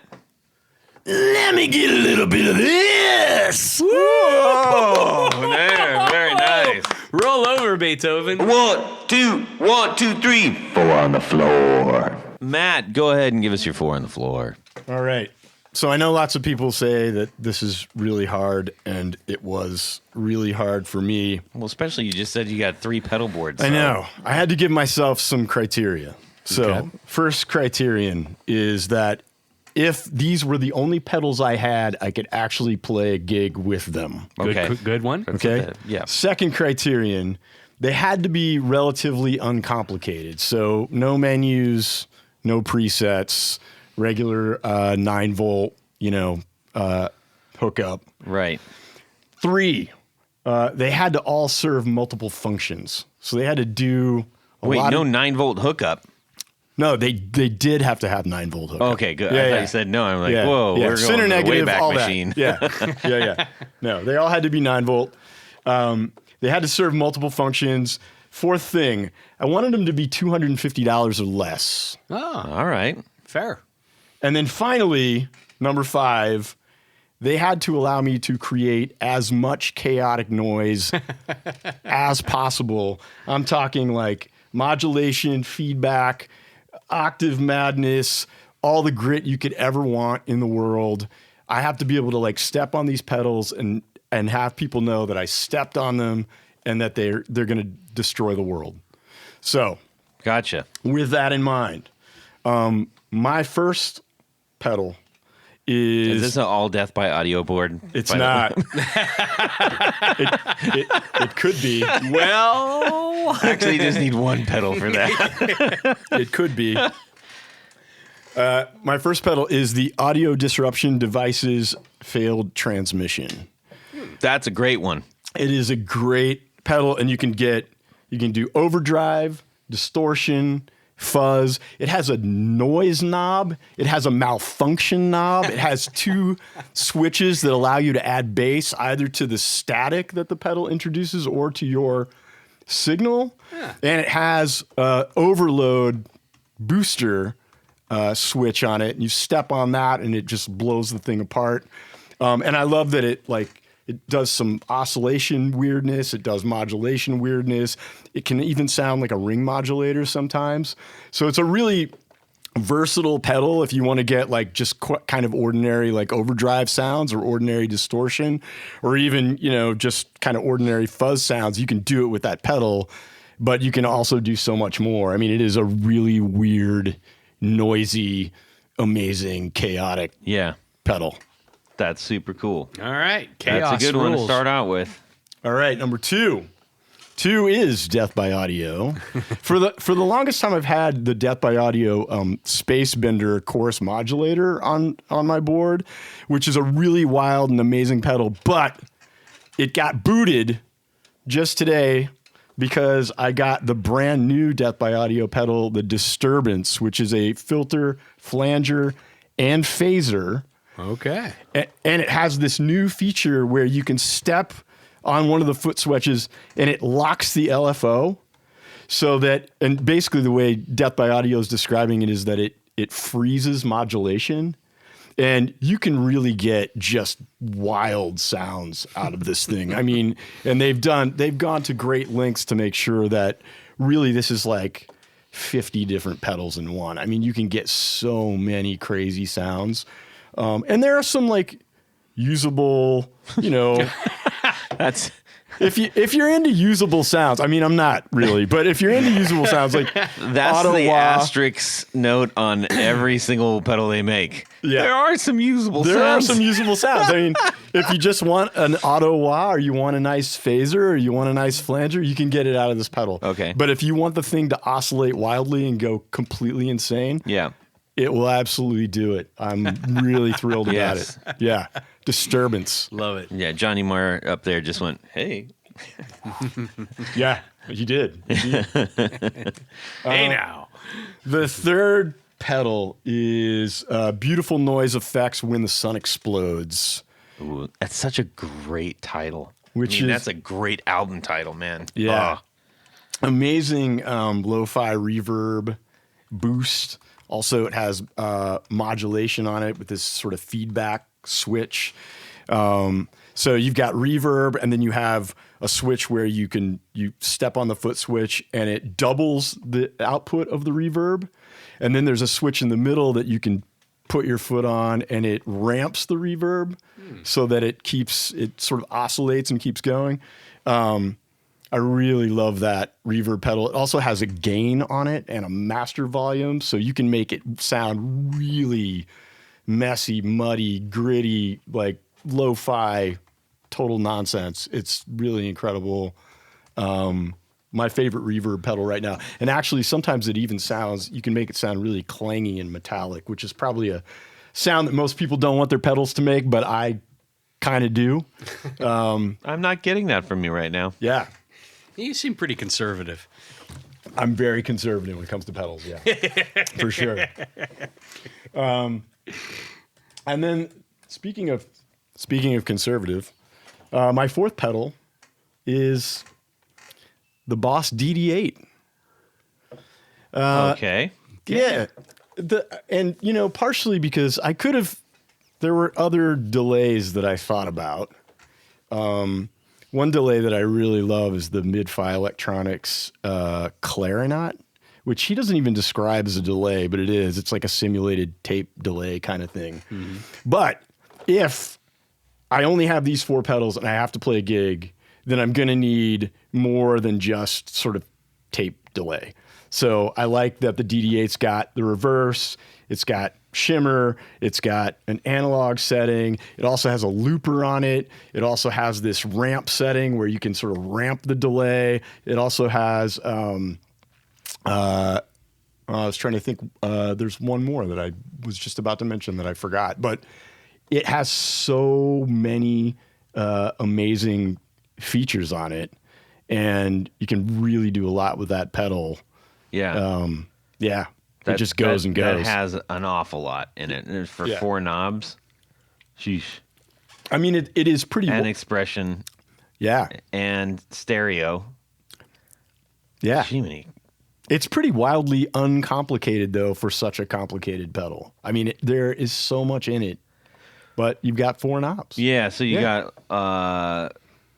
Let me get a little bit of this. Oh, there, very nice. Roll over, Beethoven. 1, 2, 1, 2, 3. 4 on the floor. Matt, go ahead and give us your 4 on the floor. All right. So I know lots of people say that this is really hard, and it was really hard for me. Well, especially you just said you got 3 pedal boards. I so- know. I had to give myself some criteria. So Okay. first criterion is that if these were the only pedals I had, I could actually play a gig with them. Okay. Good one. Okay? Yeah. Second criterion, they had to be relatively uncomplicated. So no menus, no presets, regular 9-volt, hookup. Right. 3, they had to all serve multiple functions. So they had to do a Wait, lot no of, 9-volt hookup. No, they did have to have 9-volt hookup. Okay, good. Yeah, I thought yeah. you said no. I'm like, Yeah, whoa, yeah. we're Center going to the negative, Wayback all Machine. That. Yeah. No, they all had to be 9-volt. They had to serve multiple functions. Fourth thing, I wanted them to be $250 or less. Oh, All right. fair. And then finally, number 5, they had to allow me to create as much chaotic noise as possible. I'm talking like modulation, feedback, octave madness, all the grit you could ever want in the world. I have to be able to like step on these pedals and have people know that I stepped on them and that they're going to destroy the world. So Gotcha. with that in mind, my first pedal Is this an all death by audio board? It's not. It could be. Well, actually, you just need one pedal for that. It could be. My first pedal is the Audio Disruption Devices Failed Transmission. That's a great one. It is a great pedal, and you can do overdrive, distortion, fuzz. It has a noise knob. It has a malfunction knob. It has 2 switches that allow you to add bass either to the static that the pedal introduces or to your signal. Yeah. And it has overload booster switch on it. And you step on that and it just blows the thing apart. And I love that it does some oscillation weirdness. It does modulation weirdness. It can even sound like a ring modulator sometimes. So it's a really versatile pedal if you want to get like just kind of ordinary like overdrive sounds or ordinary distortion or even, just kind of ordinary fuzz sounds. You can do it with that pedal, but you can also do so much more. I mean, it is a really weird, noisy, amazing, chaotic pedal. That's super cool. All right. Chaos That's a good rules. one to start out with. All right, number 2. 2 is Death by Audio. For the longest time, I've had the Death by Audio Space Bender chorus modulator on my board, which is a really wild and amazing pedal. But it got booted just today because I got the brand new Death by Audio pedal, the Disturbance, which is a filter, flanger, and phaser. Okay. And it has this new feature where you can step on one of the foot switches and it locks the LFO so that, and basically the way Death by Audio is describing it is that it freezes modulation and you can really get just wild sounds out of this thing. I mean, and they've gone to great lengths to make sure that really this is like 50 different pedals in one. I mean, you can get so many crazy sounds. And there are some like usable, That's if you're into usable sounds. I mean, I'm not really, but if you're into usable sounds, like that's Ottawa, the asterisk note on every single pedal they make. Yeah. There are some usable there sounds. are some usable sounds. I mean, if you just want an Ottawa or you want a nice phaser or you want a nice flanger, you can get it out of this pedal. Okay. But if you want the thing to oscillate wildly and go completely insane, it will absolutely do it. I'm really thrilled about it. Yeah. Disturbance. Love it. Yeah, Johnny Marr up there just went, hey. Yeah, you did. Hey now. The third pedal is Beautiful Noise Effects When the Sun Explodes. Ooh, that's such a great title. Which that's a great album title, man. Yeah. Amazing lo-fi reverb boost. Also, it has modulation on it with this sort of feedback switch. So you've got reverb, and then you have a switch where you step on the foot switch, and it doubles the output of the reverb. And then there's a switch in the middle that you can put your foot on, and it ramps the reverb so that it sort of oscillates and keeps going. I really love that reverb pedal. It also has a gain on it and a master volume, so you can make it sound really messy, muddy, gritty, like lo-fi, total nonsense. It's really incredible. My favorite reverb pedal right now. And actually, sometimes it even you can make it sound really clangy and metallic, which is probably a sound that most people don't want their pedals to make, but I kind of do. I'm not getting that from you right now. Yeah. You seem pretty conservative. I'm very conservative when it comes to pedals, yeah. For sure. And then speaking of conservative, my fourth pedal is the Boss DD8. Okay. Yeah. Partially because there were other delays that I thought about. One delay that I really love is the Mid-Fi Electronics Clarinet, which he doesn't even describe as a delay, but it is. It's like a simulated tape delay kind of thing. Mm-hmm. But if I only have these 4 pedals and I have to play a gig, then I'm going to need more than just sort of tape delay. So I like that the DD8's got the reverse. It's got shimmer. It's got an analog setting. It also has a looper on it. It also has this ramp setting where you can sort of ramp the delay. It also has, I was trying to think, there's one more that I was just about to mention that I forgot, but it has so many amazing features on it, and you can really do a lot with that pedal. Yeah. It just goes and goes. That has an awful lot in it. And for 4 knobs, sheesh. I mean, it is pretty... And expression. Yeah. And stereo. Yeah. Jiminy. It's pretty wildly uncomplicated, though, for such a complicated pedal. I mean, there is so much in it, but you've got 4 knobs. Yeah, so you got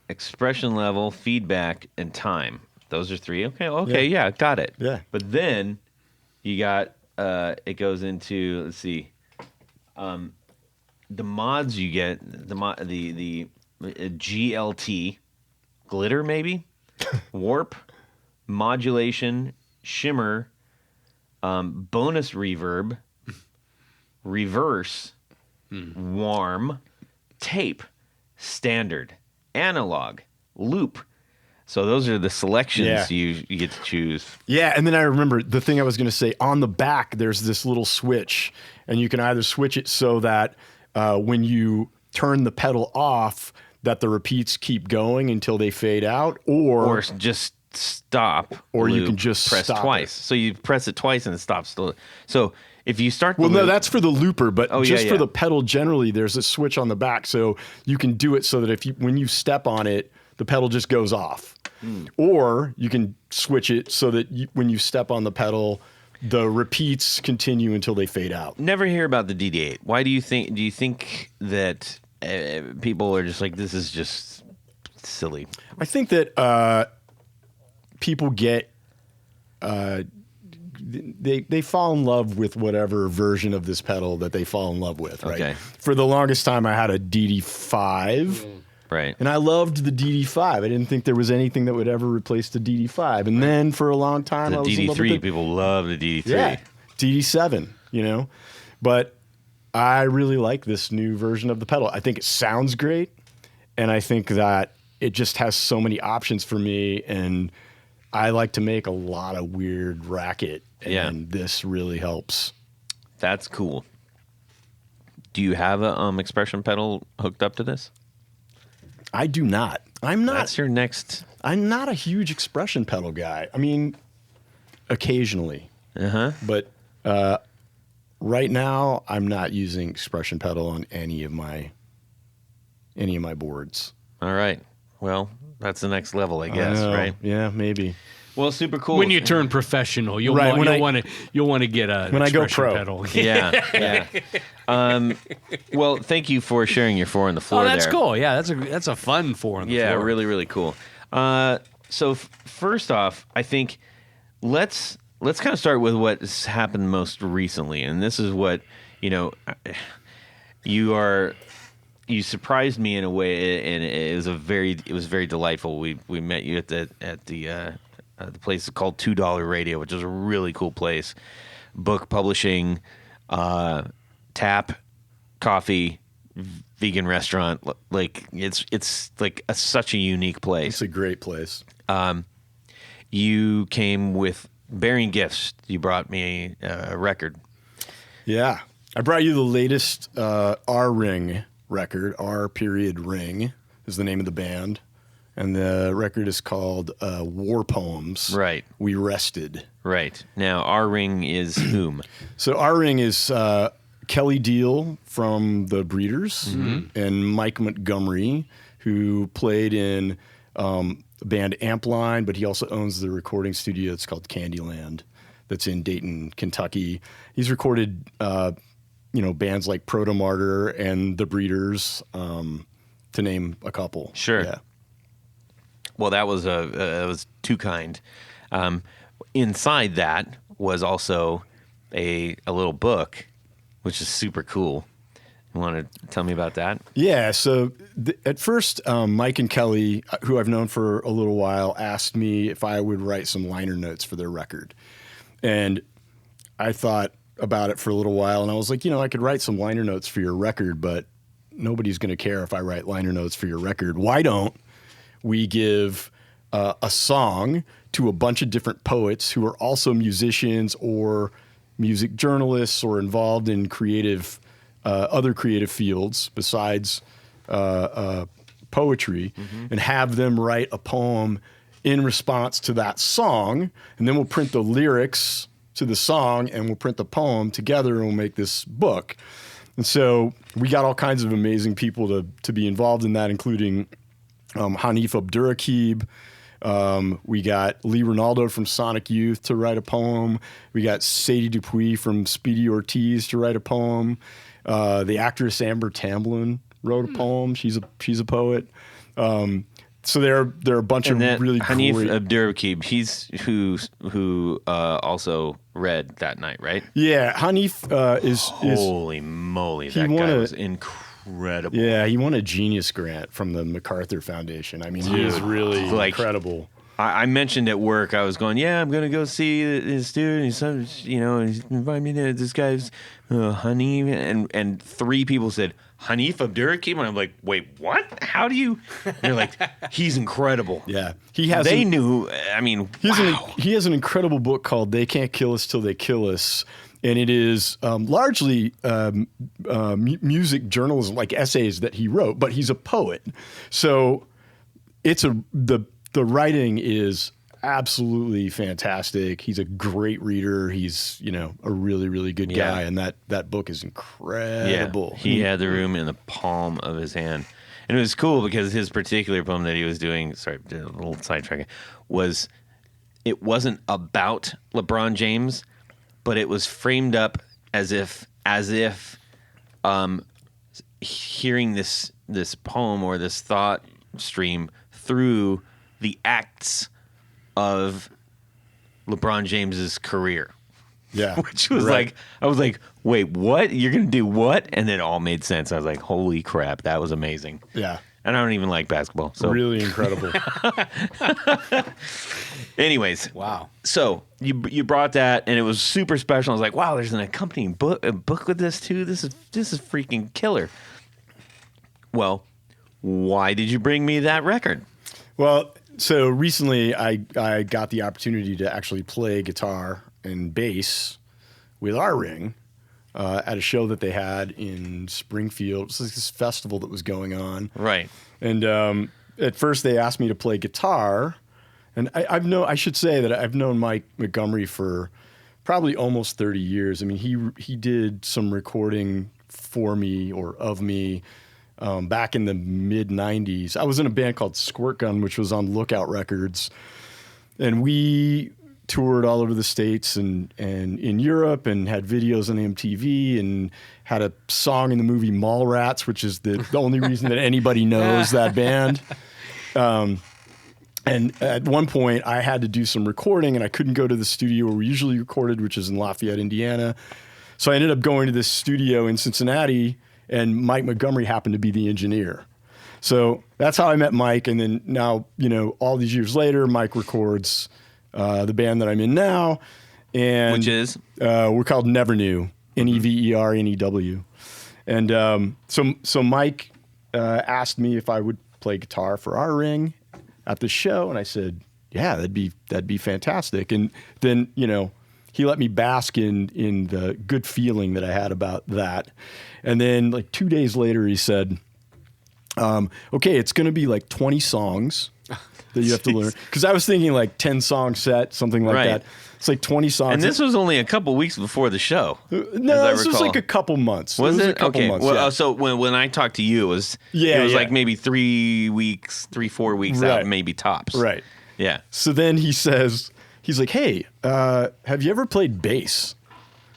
expression level, feedback, and time. Those are 3. Okay, yeah, got it. Yeah. But then you got, it goes into, let's see, the mods you get, the GLT, glitter maybe, warp, modulation, shimmer, bonus reverb, reverse, warm, tape, standard, analog, loop. So those are the selections you get to choose. Yeah, and then I remember the thing I was going to say, on the back, there's this little switch, and you can either switch it so that when you turn the pedal off, that the repeats keep going until they fade out, or just stop, or loop, you can just press stop twice. So you press it twice and it stops. So if you start, well, no, that's for the looper, but for the pedal generally, there's a switch on the back, so you can do it so that when you step on it, the pedal just goes off. Or you can switch it so that when you step on the pedal, the repeats continue until they fade out. Never hear about the DD8. Why do you think? Do you think that people are just like, this is just silly? I think that people get they fall in love with whatever version of this pedal that they fall in love with. Right. Okay. For the longest time, I had a DD5. Right. And I loved the DD5. I didn't think there was anything that would ever replace the DD5. And then for a long time, The I was in love DD3, with people love the DD3. Yeah, DD7, But I really like this new version of the pedal. I think it sounds great, and I think that it just has so many options for me, and I like to make a lot of weird racket, and this really helps. That's cool. Do you have a expression pedal hooked up to this? I do not. I'm not. That's your next. I'm not a huge expression pedal guy. I mean, occasionally. But right now, I'm not using expression pedal on any of my boards. All right. Well, that's the next level, I guess, right? Yeah, maybe. Well, super cool. When you turn professional, you'll want to get a when I go expression pro. pedal. Yeah. Well, thank you for sharing your 4 on the floor. Oh, that's there. cool. Yeah, that's a fun 4 on the floor. Yeah, really, really cool. So first off, I think let's kind of start with what's happened most recently, and this is what you surprised me in a way, and it was very delightful. We met you at the place called $2 Radio, which is a really cool place. Book publishing, tap, coffee, vegan restaurant. Like it's like such a unique place. It's a great place. You came with bearing gifts. You brought me a record. Yeah, I brought you the latest R-Ring record. R.Ring is the name of the band. And the record is called War Poems. Right. We Rested. Right. Now, R-Ring is whom? So R-Ring is Kelly Deal from the Breeders and Mike Montgomery, who played in the band Ampline, but he also owns the recording studio. It's called Candyland. That's in Dayton, Kentucky. He's recorded, bands like Proto Martyr and the Breeders, to name a couple. Sure. Yeah. Well, that was too kind. Inside that was also a little book, which is super cool. You want to tell me about that? Yeah. So at first, Mike and Kelly, who I've known for a little while, asked me if I would write some liner notes for their record. And I thought, about it for a little while, and I was like, I could write some liner notes for your record, but nobody's going to care if I write liner notes for your record. Why don't we give a song to a bunch of different poets who are also musicians or music journalists or involved in other creative fields besides poetry, and have them write a poem in response to that song, and then we'll print the lyrics to the song and we'll print the poem together and we'll make this book. And so we got all kinds of amazing people to be involved in that, including Hanif Abdurraqib. We got Lee Ronaldo from Sonic Youth to write a poem. We got Sadie Dupuis from Speedy Ortiz to write a poem. The actress Amber Tamblyn wrote a poem. She's a poet. So there are a bunch of really Hanif great... Abdurraqib, he's who also read that night, right? Yeah, Hanif is holy moly, that guy was incredible. Yeah, he won a Genius Grant from the MacArthur Foundation. I mean, he is really incredible. I mentioned at work, I was going, I'm going to go see this dude. He's invited me to this guy's Hanif, and 3 people said, Hanif Abdurraqib? And I'm like, wait, what? How do you? And they're like, he's incredible. Yeah. He has an incredible book called They Can't Kill Us Till They Kill Us. And it is largely music journalism, like essays that he wrote, but he's a poet. So the writing is absolutely fantastic. He's a great reader. He's, a really, really good guy. And that book is incredible. Yeah, he had the room in the palm of his hand. And it was cool because his particular poem that he was doing, sorry, a little sidetrack, it wasn't about LeBron James, but it was framed up as if hearing this poem or this thought stream through the acts of LeBron James's career. Yeah. Which was I was like, wait, what? You're going to do what? And then it all made sense. I was like, holy crap, that was amazing. Yeah. And I don't even like basketball. So really incredible. Anyways. Wow. So you brought that and it was super special. I was like, wow, there's an accompanying book with this too. This is freaking killer. Well, why did you bring me that record? Well, so recently I got the opportunity to actually play guitar and bass with our ring at a show that they had in Springfield. It was like this festival that was going on. Right. And at first they asked me to play guitar. And I should say that I've known Mike Montgomery for probably almost 30 years. I mean, he did some recording for me or of me back in the mid-'90s. I was in a band called Squirt Gun, which was on Lookout Records. And we toured all over the States and in Europe and had videos on MTV and had a song in the movie Mallrats, which is the only reason that anybody knows that band. And at one point, I had to do some recording, and I couldn't go to the studio where we usually recorded, which is in Lafayette, Indiana. So I ended up going to this studio in Cincinnati, and Mike Montgomery happened to be the engineer. So that's how I met Mike. And then now, all these years later, Mike records the band that I'm in now. And which is? We're called Never Knew, Nevernew. And so Mike asked me if I would play guitar for our ring at the show, and I said, yeah, that'd be fantastic. And then, he let me bask in the good feeling that I had about that. And then like 2 days later, he said, okay, it's going to be like 20 songs that you have to learn. Because I was thinking like 10 song set, something like that. It's like 20 songs. And this was only a couple weeks before the show. No, this was like a couple months. Was it? A couple months, well, yeah. So when I talked to you, it was like maybe 4 weeks out, maybe tops. Right. Yeah. So then he's like, hey, have you ever played bass?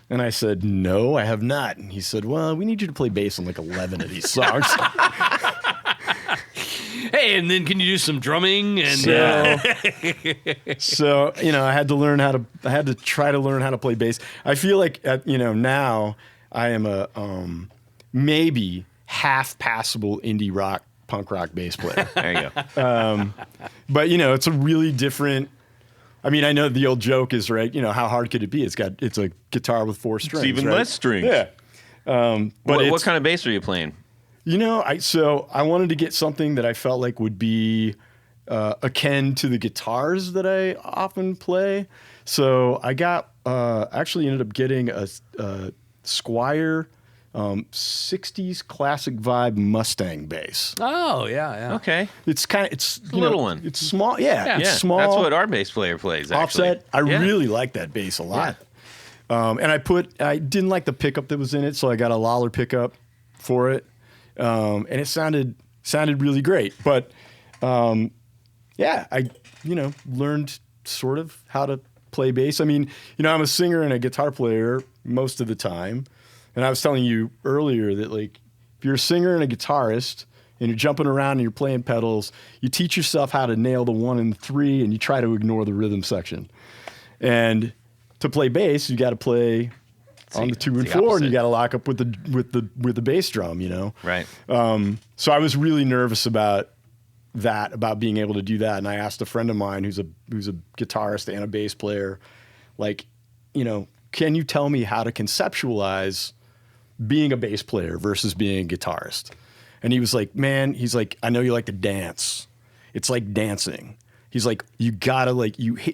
And I said, no, I have not. And he said, well, we need you to play bass on like 11 of these songs. Hey, and then can you do some drumming? And so I had to try to learn how to play bass. I feel like now I am a maybe half passable indie rock, punk rock bass player. There you go. But it's a really different. I mean, I know the old joke is, right, how hard could it be? It's a guitar with 4 strings. It's even right? less strings. Yeah. But what kind of bass are you playing? I wanted to get something that I felt like would be akin to the guitars that I often play. So I actually ended up getting a Squier 60s classic vibe Mustang bass. Oh, yeah. Okay. It's a little one. It's small. Yeah, it's small. That's what our bass player plays, actually. Offset. I really like that bass a lot. And I didn't like the pickup that was in it, so I got a Lawler pickup for it. And it sounded really great. But I learned sort of how to play bass. I mean, I'm a singer and a guitar player most of the time. And I was telling you earlier that, like, if you're a singer and a guitarist and you're jumping around and you're playing pedals, you teach yourself how to nail the 1 and 3 and you try to ignore the rhythm section. And to play bass, you got to play on the 2 and 4 and you got to lock up with the bass drum, Right. So I was really nervous about being able to do that. And I asked a friend of mine who's a guitarist and a bass player, like, can you tell me how to conceptualize being a bass player versus being a guitarist? And he was like, man, I know you like to dance. It's like dancing. He's like, you gotta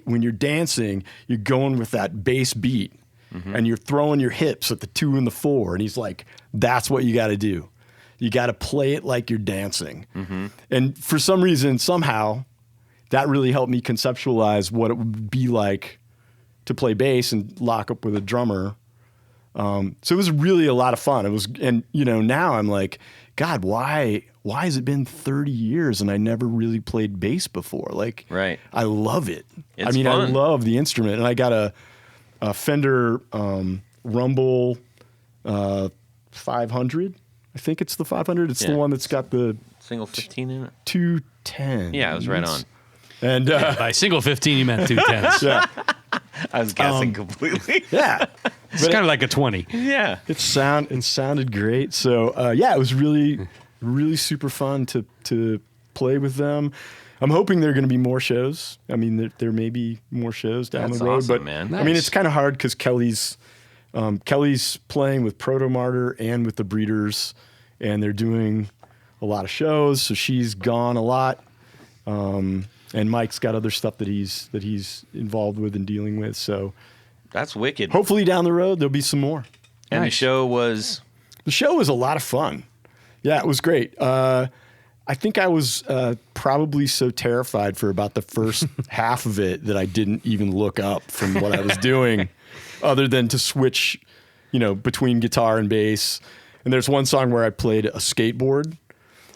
when you're dancing, you're going with that bass beat and you're throwing your hips at the 2 and the 4. And he's like, that's what you gotta do. You gotta play it like you're dancing. And for some reason, somehow, that really helped me conceptualize what it would be like to play bass and lock up with a drummer. So it was really a lot of fun. Now I'm like, God, why has it been 30 years and I never really played bass before? Like, right. I love it. It's fun. I love the instrument. And I got a Fender Rumble 500. I think it's the 500. It's the one that's got the single 15 in it. 210. Yeah, it was right on. And by single 15, you meant 210s. Yeah. I was guessing completely. Yeah. It's kind of like a 20. Yeah. It sounded great. So it was really, really super fun to play with them. I'm hoping there are going to be more shows. I mean, there may be more shows down That's the road. awesome, but man. I mean, it's kind of hard because Kelly's playing with Proto Martyr and with the Breeders, and they're doing a lot of shows. So she's gone a lot. And Mike's got other stuff that he's involved with and dealing with. So that's wicked. Hopefully down the road there'll be some more. And the show was a lot of fun. Yeah, it was great. I think I was probably so terrified for about the first half of it that I didn't even look up from what I was doing, other than to switch, between guitar and bass. And there's one song where I played a skateboard.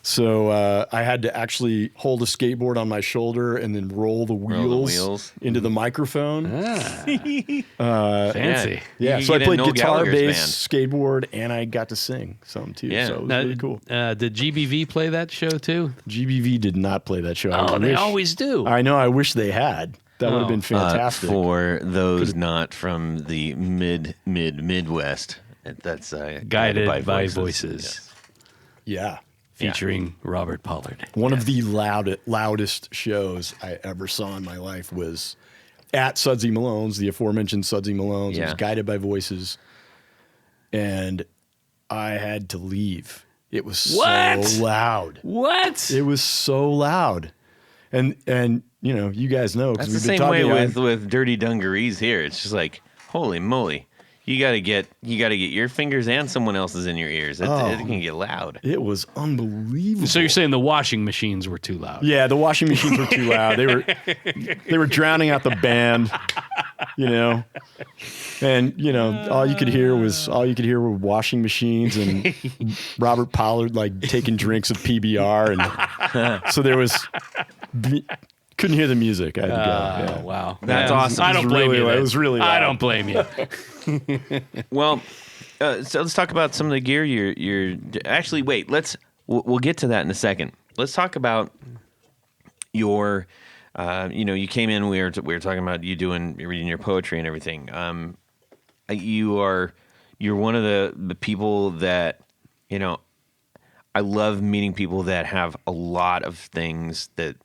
So I had to actually hold a skateboard on my shoulder and then roll the wheels into the microphone. Fancy. Yeah, so I played guitar, bass, skateboard, and I got to sing some too. Yeah. So it was really cool. Did GBV play that show too? GBV did not play that show. They always do. I know. I wish they had. That would have been fantastic. For those not from the Midwest, that's Guided by Voices. Yes. Yeah. Featuring Robert Pollard. One of the loudest shows I ever saw in my life was at Sudsy Malone's, the aforementioned Sudsy Malone's. It was Guided by Voices. And I had to leave. It was so loud. What? It was so loud. And you guys know. That's the same way with Dirty Dungarees here. It's just like, holy moly. You gotta get your fingers and someone else's in your ears. It can get loud. It was unbelievable. So you're saying the washing machines were too loud? Yeah, the washing machines were too loud. They were drowning out the band, and all you could hear were washing machines and Robert Pollard like taking drinks of PBR, and so there was. Couldn't hear the music. I had to go. Yeah. Wow. That's awesome. I don't blame you. It was really loud. I don't blame you. Well, so let's talk about some of the gear you're actually, wait, we'll get to that in a second. Let's talk about your, you came in, we were talking about you're reading your poetry and everything. You're one of the people that, I love meeting people that have a lot of things that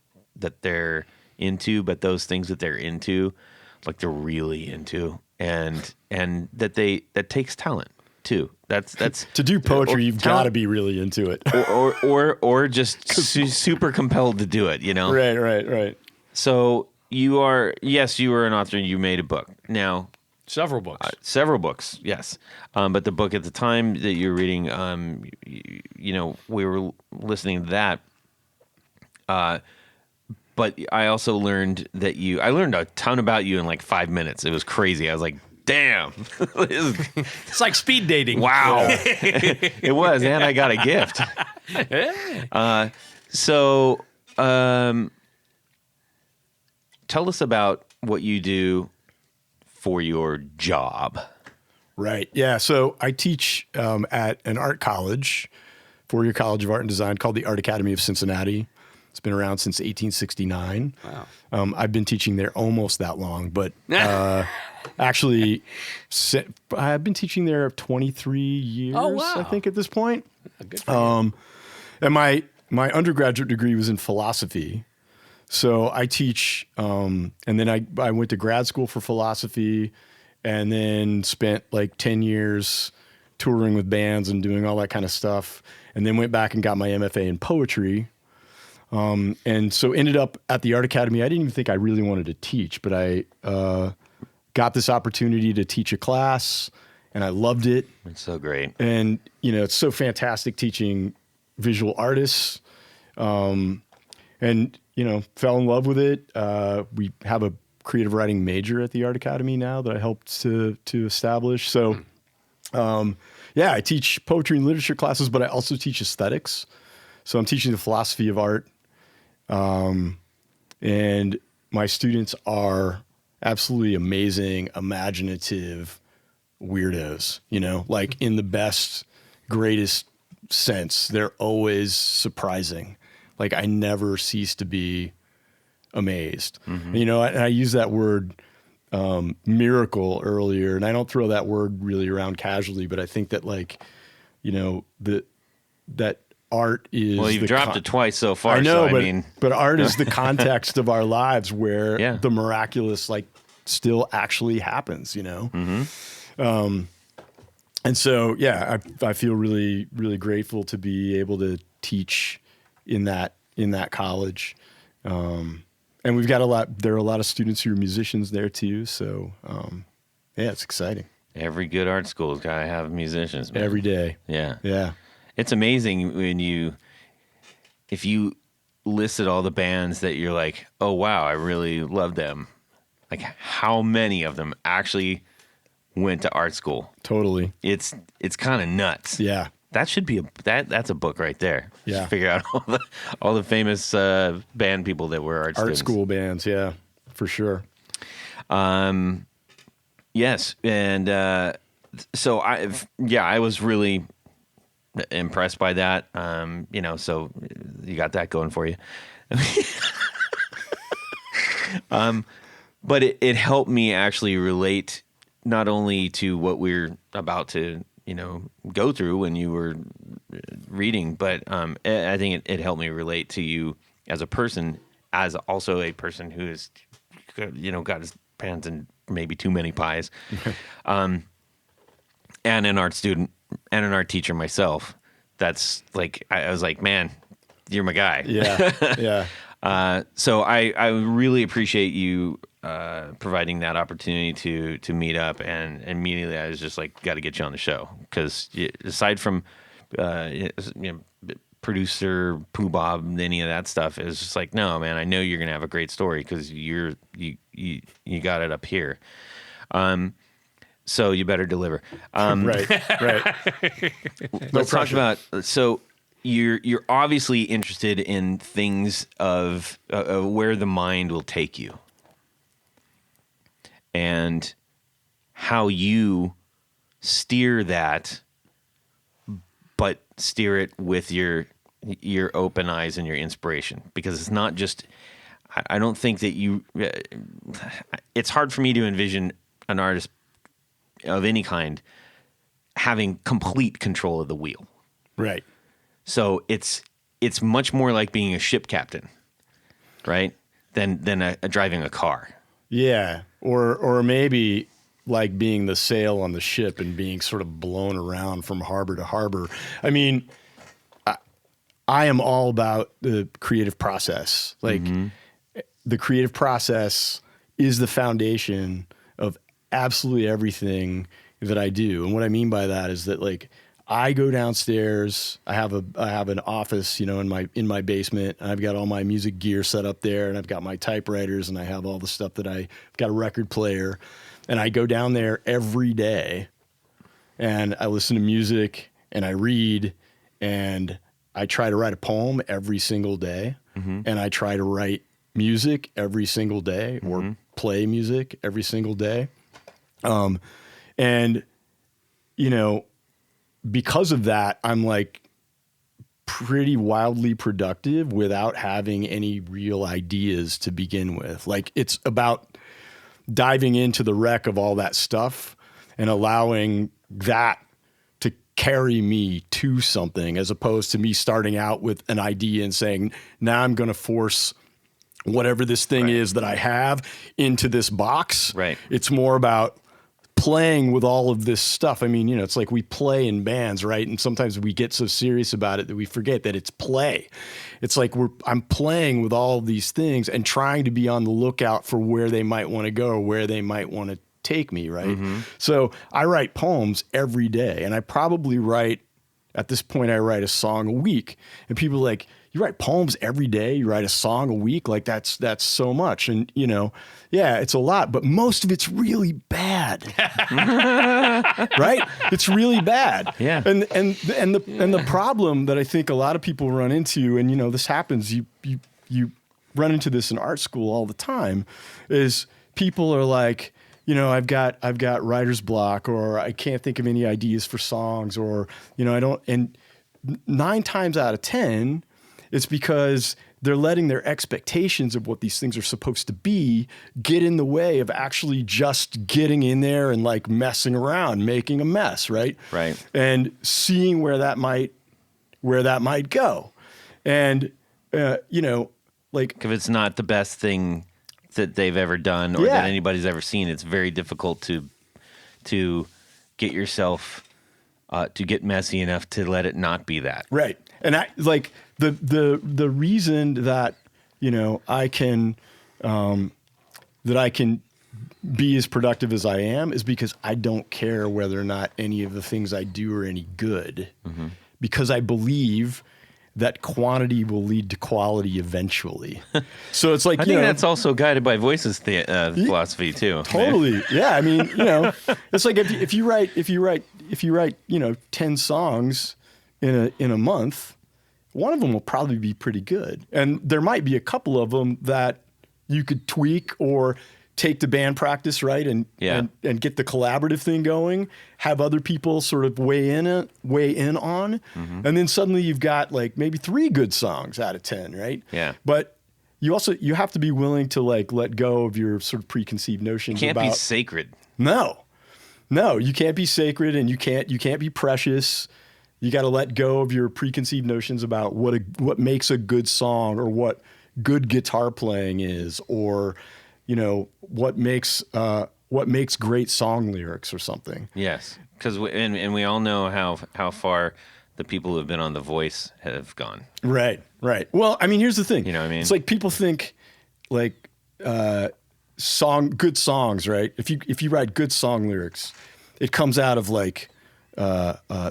they're into, but those things that they're into, like they're really into, and that takes talent too. That's To do poetry, you've got to talent, be really into it. or just super compelled to do it. Right. So you were an author. You made a book. Now, Several books. several books, yes. But the book at the time that you were reading, we were listening to that. But I also learned that I learned a ton about you in like 5 minutes. It was crazy. I was like, damn. It's like speed dating. Wow. It was, and I got a gift. Tell us about what you do for your job. Right. Yeah. So I teach at an art college, 4-year college of art and design called the Art Academy of Cincinnati. It's been around since 1869. Wow. I've been teaching there almost that long, but actually, I've been teaching there 23 years, Oh, wow. I think, at this point. Good for you. And my undergraduate degree was in philosophy. So I teach, and then I went to grad school for philosophy and then spent like 10 years touring with bands and doing all that kind of stuff. And then went back and got my MFA in poetry. And so ended up at the Art Academy. I didn't even think I really wanted to teach, but I got this opportunity to teach a class and I loved it. It's so great. And, it's so fantastic teaching visual artists. And, fell in love with it. We have a creative writing major at the Art Academy now that I helped to establish. So, I teach poetry and literature classes, but I also teach aesthetics. So I'm teaching the philosophy of art. And my students are absolutely amazing, imaginative weirdos, like in the best, greatest sense. They're always surprising. Like I never cease to be amazed. Mm-hmm. And I use that word miracle earlier, and I don't throw that word really around casually, but I think that that art is. Well, you've dropped it twice so far. I know, so, but art is the context of our lives where the miraculous still actually happens, Mm-hmm. And so, I feel really, really grateful to be able to teach in that college. And we've got there are a lot of students who are musicians there too. So, it's exciting. Every good art school's got to have musicians, man. Every day. Yeah. Yeah. It's amazing if you listed all the bands that you're like, oh, wow, I really love them. Like how many of them actually went to art school? Totally. It's kind of nuts. Yeah. That should be that's a book right there. You Yeah. should figure out all the famous band people that were art students. School bands. Yeah, for sure. Yes. And so I was really impressed by that. So you got that going for you. But it helped me actually relate not only to what we're about to, go through when you were reading, but I think it helped me relate to you as a person, as also a person who is, got his hands in maybe too many pies, and an art student and an art teacher myself. That's like, I was like, man, you're my guy. Yeah. Yeah. So I really appreciate you providing that opportunity to meet up, and immediately I was just like, got to get you on the show, because aside from producer Poohbah, any of that stuff, is just like, no, man, I know you're gonna have a great story because you got it up here. So you better deliver. Right. Let's talk about, so you're obviously interested in things of where the mind will take you, and how you steer that, but steer it with your open eyes and your inspiration. Because it's not just, I don't think that it's hard for me to envision an artist of any kind having complete control of the wheel. Right. So it's much more like being a ship captain, right? than driving a car. Yeah, or maybe like being the sail on the ship and being sort of blown around from harbor to harbor. I mean, I am all about the creative process. Like the creative process is the foundation of absolutely everything that I do. And what I mean by that is that like I go downstairs, I have an office, you know, in my basement. I've got all my music gear set up there, and I've got my typewriters, and I have all the stuff that I've got a record player, and I go down there every day and I listen to music and I read and I try to write a poem every single day, and I try to write music every single day or play music every single day. And, you know, because of that, I'm like pretty wildly productive without having any real ideas to begin with. Like it's about diving into the wreck of all that stuff and allowing that to carry me to something, as opposed to me starting out with an idea and saying, now I'm going to force whatever this thing is that I have into this box. Right. It's more about playing with all of this stuff. I mean, you know, it's like we play in bands, right? And sometimes we get so serious about it that we forget that it's play. It's like I'm playing with all of these things and trying to be on the lookout for where they might want to go or where they might want to take me, right? So I write poems every day, and I probably at this point, I write a song a week. And people are like, you write poems every day? You write a song a week? Like that's so much. And you know, yeah, it's a lot, but most of it's really bad. Right? It's really bad. Yeah. And the problem that I think a lot of people run into, and you know, this happens, you run into this in art school all the time, is people are like, you know, I've got writer's block, or I can't think of any ideas for songs, or, you know, I don't, and 9 times out of 10, it's because they're letting their expectations of what these things are supposed to be get in the way of actually just getting in there and like messing around, making a mess, right? Right. And seeing where that might go. And, you know, like If it's not the best thing that they've ever done or that anybody's ever seen, it's very difficult to get yourself to get messy enough to let it not be that. Right. And I like the reason that, you know, I can be as productive as I am is because I don't care whether or not any of the things I do are any good, because I believe that quantity will lead to quality eventually. So it's like, I think that's also guided by Voices philosophy too. Totally. Man. Yeah. I mean, you know, it's like if you write, you know, 10 songs in a month, one of them will probably be pretty good. And there might be a couple of them that you could tweak or take to band practice, right? And get the collaborative thing going, have other people sort of weigh in on. And then suddenly you've got like maybe 3 good songs out of 10, right? Yeah. But you have to be willing to like let go of your sort of preconceived notions. You can't be sacred. No, you can't be sacred, and you can't be precious. You got to let go of your preconceived notions about what makes a good song, or what good guitar playing is, or, you know, what makes great song lyrics or something. Yes, because we all know how far the people who have been on The Voice have gone. Right. Well, I mean, here's the thing. You know what I mean? It's like people think like good songs, right? If you write good song lyrics, it comes out of like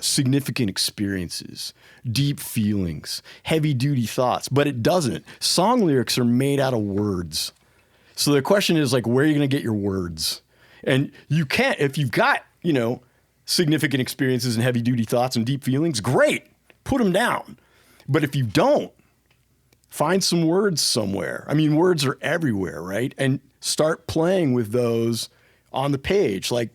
significant experiences, deep feelings, heavy duty thoughts, but it doesn't. Song lyrics are made out of words. So the question is like, where are you going to get your words? And you can't, if you've got, you know, significant experiences and heavy duty thoughts and deep feelings, great, put them down. But if you don't, find some words somewhere. I mean, words are everywhere, right? And start playing with those on the page. Like,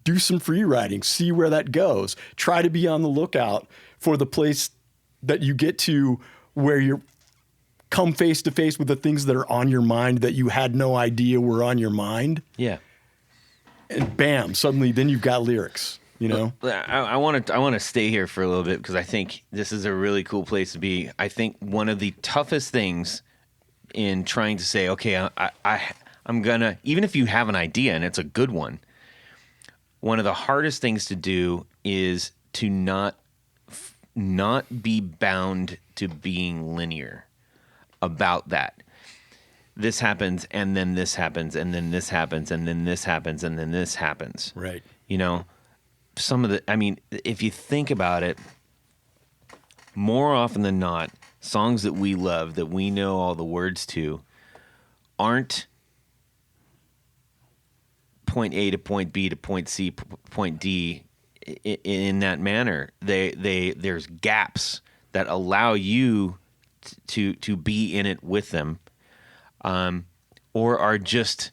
do some free writing, see where that goes. Try to be on the lookout for the place that you get to where you're come face to face with the things that are on your mind that you had no idea were on your mind. Yeah. And bam, suddenly then you've got lyrics, you know? I want to stay here for a little bit because I think this is a really cool place to be. I think one of the toughest things in trying to say, okay, I'm gonna, even if you have an idea and it's a good one, one of the hardest things to do is to not be bound to being linear about that. This happens, and then this happens, and then this happens, and then this happens, and then this happens. Right. You know, if you think about it, more often than not, songs that we love, that we know all the words to, aren't point A to point B to point C, point D in that manner. There's gaps that allow you to be in it with them. Or are just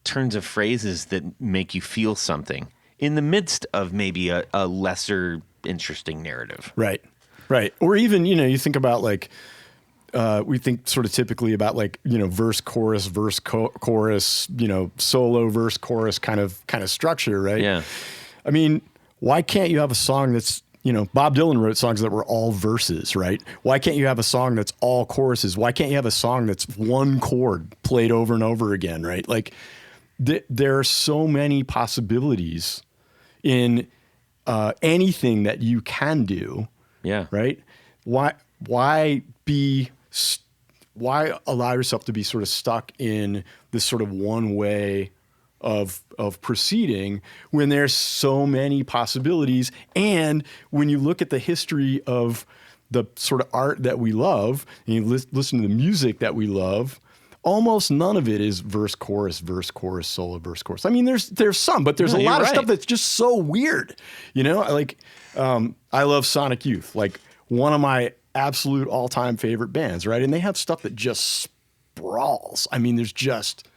turns of phrases that make you feel something in the midst of maybe a lesser interesting narrative. Right. Or even, you think about like, we think sort of typically about like, verse, chorus, chorus, solo, verse, chorus kind of structure, right? Yeah. I mean, why can't you have a song that's, Bob Dylan wrote songs that were all verses, right? Why can't you have a song that's all choruses? Why can't you have a song that's one chord played over and over again, right? Like there are so many possibilities in anything that you can do. Yeah. Right? Why allow yourself to be sort of stuck in this sort of one way of proceeding when there's so many possibilities? And when you look at the history of the sort of art that we love, and you listen to the music that we love, almost none of it is verse, chorus, solo, verse, chorus. I mean, there's some, but there's a lot of stuff that's just so weird. Like, I love Sonic Youth, like one of my absolute all-time favorite bands, right? And they have stuff that just sprawls. I mean, there's just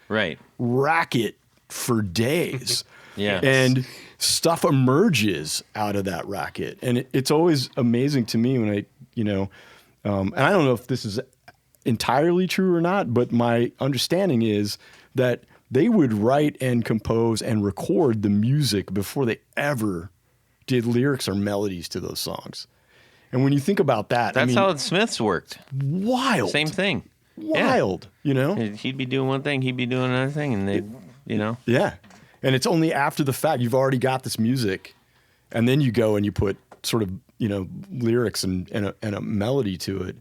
racket for days. Yeah. And stuff emerges out of that racket. And it's always amazing to me when and I don't know if this is entirely true or not, but my understanding is that they would write and compose and record the music before they ever did lyrics or melodies to those songs. And when you think about that, that's how the Smiths worked. Wild. Same thing. Wild, He'd be doing one thing, he'd be doing another thing, and they, Yeah. And it's only after the fact you've already got this music, and then you go and you put sort of, lyrics and a melody to it.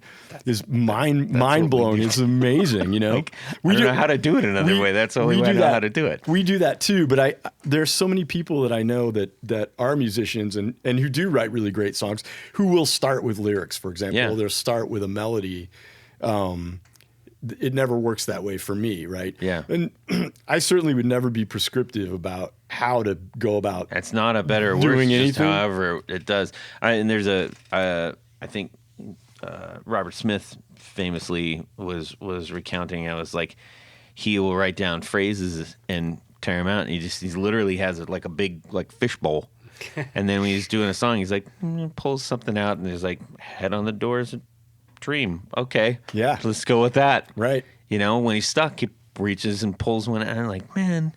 Is mind blowing. It's amazing, Like, we don't know how to do it another way. That's the only way I know how to do it. We do that too, but there's so many people that I know that are musicians and who do write really great songs who will start with lyrics, for example. Yeah. They'll start with a melody. It never works that way for me, right? Yeah. And I certainly would never be prescriptive about how to go about. It's not a better or worse, doing just anything. however it does. And there's I think Robert Smith famously was recounting. I was like, he will write down phrases and tear them out, and he literally has it like a big fishbowl. And then when he's doing a song, he's like pulls something out, and there's like head on the doors. Dream. Okay. Yeah. Let's go with that. Right. When he's stuck, he reaches and pulls one out. And I'm like, man,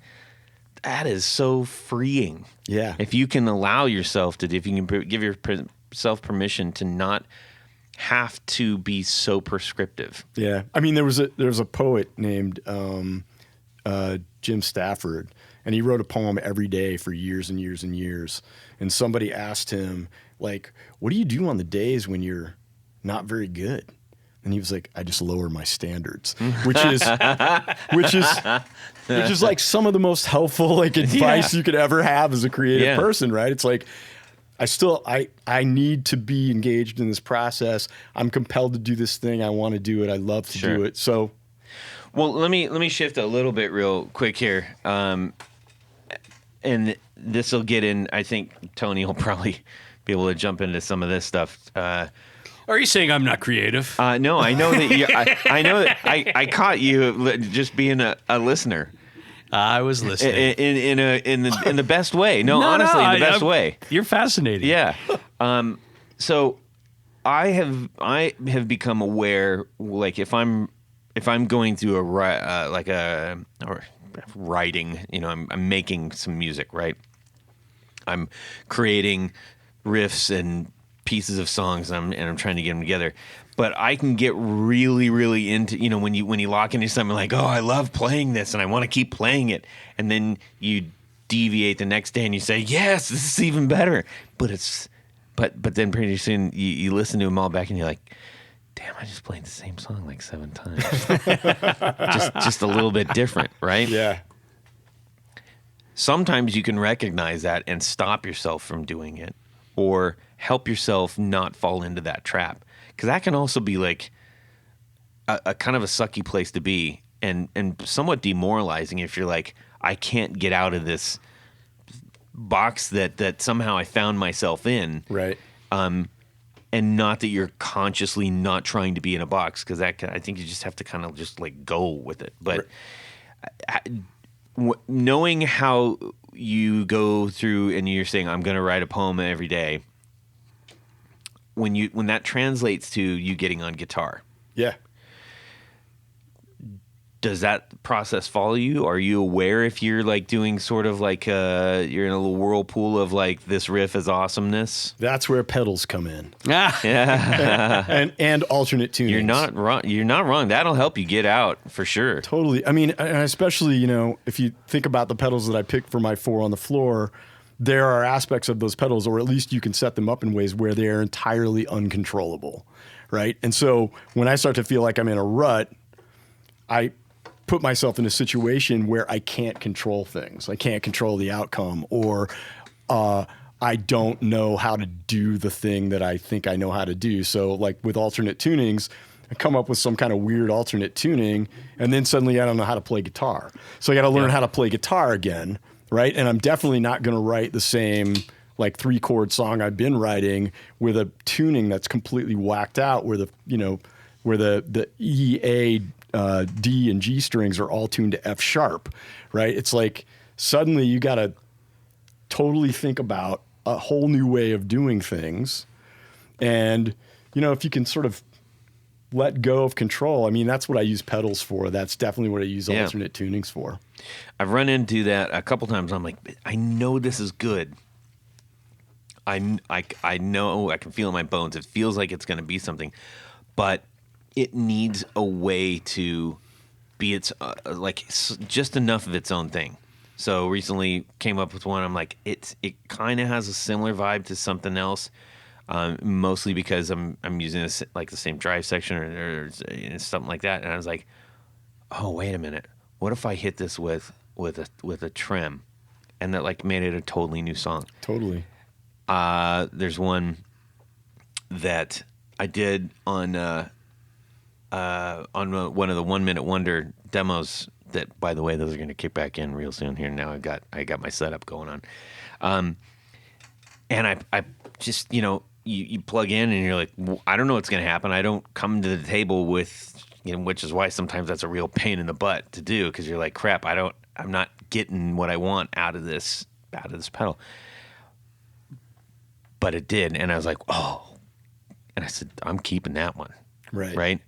that is so freeing. Yeah. If you can allow yourself if you can give yourself permission to not have to be so prescriptive. Yeah. I mean, there was a poet named Jim Stafford, and he wrote a poem every day for years and years and years. And somebody asked him, like, what do you do on the days when you're not very good? And he was like, I just lower my standards, which is like some of the most helpful advice you could ever have as a creative person, right? It's like, I need to be engaged in this process. I'm compelled to do this thing. I want to do it. I love to do it. So, well, let me shift a little bit real quick here. And this will get in, I think Tony will probably be able to jump into some of this stuff. Are you saying I'm not creative? No, I know that I know that I caught you just being a listener. I was listening in the best way. No, honestly, in the best way. You're fascinating. Yeah. So I have become aware, like if I'm going through or writing, I'm making some music, right? I'm creating riffs and pieces of songs, and I'm trying to get them together. But I can get really, really into, when you lock into something like, oh, I love playing this and I want to keep playing it. And then you deviate the next day and you say, yes, this is even better. But then pretty soon you listen to them all back and you're like, damn, I just played the same song like 7 times. just a little bit different, right? Yeah. Sometimes you can recognize that and stop yourself from doing it, or help yourself not fall into that trap. Because that can also be like a kind of a sucky place to be, and somewhat demoralizing if you're like, I can't get out of this box that somehow I found myself in. Right. And not that you're consciously not trying to be in a box, because I think you just have to kind of just like go with it. But knowing how you go through and you're saying, I'm going to write a poem every day, when that translates to you getting on guitar. Yeah. Does that process follow you? Are you aware if you're like doing sort of like you're in a little whirlpool of like this riff is awesomeness? That's where pedals come in. Yeah. and alternate tunings. You're not wrong. You're not wrong. That'll help you get out for sure. Totally. I mean, and especially, if you think about the pedals that I picked for my 4 on the floor, there are aspects of those pedals, or at least you can set them up in ways where they're entirely uncontrollable, right? And so when I start to feel like I'm in a rut, I put myself in a situation where I can't control things. I can't control the outcome, or I don't know how to do the thing that I think I know how to do. So like with alternate tunings, I come up with some kind of weird alternate tuning, and then suddenly I don't know how to play guitar. So I got to learn how to play guitar again, right? And I'm definitely not going to write the same like 3-chord song I've been writing with a tuning that's completely whacked out, where the E, A, D, and G strings are all tuned to F sharp, right? It's like suddenly you got to totally think about a whole new way of doing things. And, if you can sort of let go of control, I mean, that's what I use pedals for. That's definitely what I use alternate tunings for. I've run into that a couple times. I'm like, I know this is good. I know, I can feel it in my bones. It feels like it's going to be something, but it needs a way to be just enough of its own thing. So recently came up with one. I'm like, it kind of has a similar vibe to something else, mostly because I'm using the same drive section or something like that. And I was like, oh, wait a minute. What if I hit this with a trim, and that like made it a totally new song? Totally. There's one that I did on one of the 1 Minute Wonder demos. That, by the way, those are going to kick back in real soon. Here now, I got my setup going on, and I just you plug in and you're like, I don't know what's going to happen. I don't come to the table with which is why sometimes that's a real pain in the butt to do, because you're like, crap, I'm not getting what I want out of this pedal. But it did, and I was like, oh, and I said, I'm keeping that one. Right.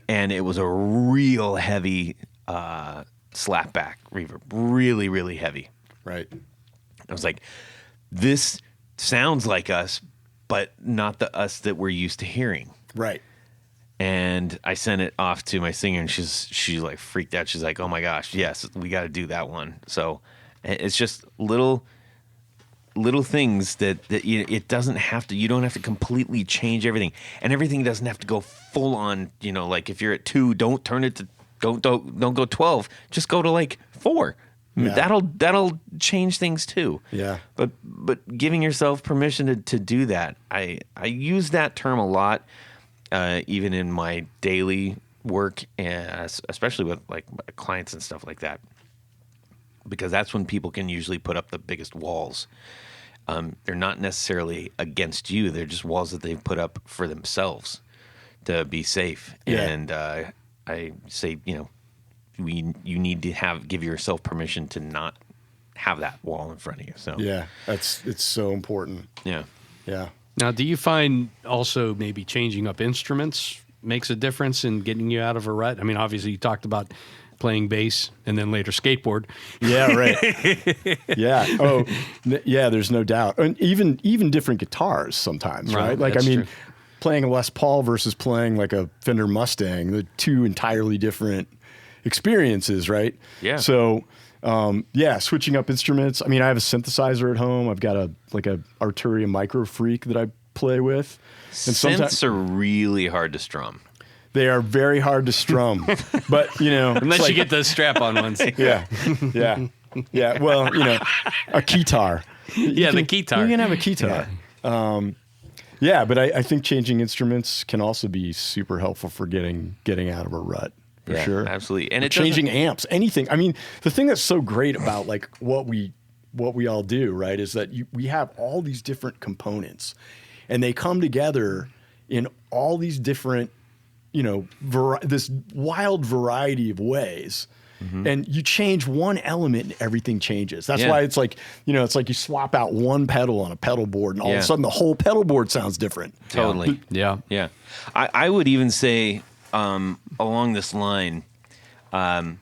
And it was a real heavy slapback reverb, really, really heavy. Right. I was like, this sounds like us, but not the us that we're used to hearing. Right. And I sent it off to my singer, and she's like freaked out. She's like, oh my gosh, yes, we got to do that one. So it's just little things that it doesn't have to. You don't have to completely change everything, and everything doesn't have to go full on. Like if you're at 2, don't turn it to don't go 12. Just go to like 4. Yeah. That'll change things too. Yeah. But giving yourself permission to do that, I use that term a lot, even in my daily work, especially with like clients and stuff like that, because that's when people can usually put up the biggest walls. They're not necessarily against you; they're just walls that they've put up for themselves to be safe. Yeah. And I say, you need to give yourself permission to not have that wall in front of you. So yeah, it's so important. Yeah. Yeah. Now, do you find also maybe changing up instruments makes a difference in getting you out of a rut? I mean, obviously you talked about playing bass and then later skateboard. Yeah, right. Yeah. Oh, yeah, there's no doubt. And even different guitars sometimes, right? Like, I mean, playing a Les Paul versus playing like a Fender Mustang. They're two entirely different experiences, right? Yeah. So, switching up instruments. I mean, I have a synthesizer at home. I've got a Arturia Micro Freak that I play with. And Synths are really hard to strum. They are very hard to strum, but Unless you get those strap-on ones. yeah. Well, a keytar. Yeah, the keytar. You can have a keytar. But I think changing instruments can also be super helpful for getting out of a rut. For sure, absolutely. And changing amps, anything. I mean, the thing that's so great about like what we all do, right, is that we have all these different components, and they come together in all these different, this wild variety of ways. Mm-hmm. And you change one element and everything changes. That's why it's like, it's like you swap out one pedal on a pedal board and all of a sudden the whole pedal board sounds different. Totally. Yeah. I would even say along this line, and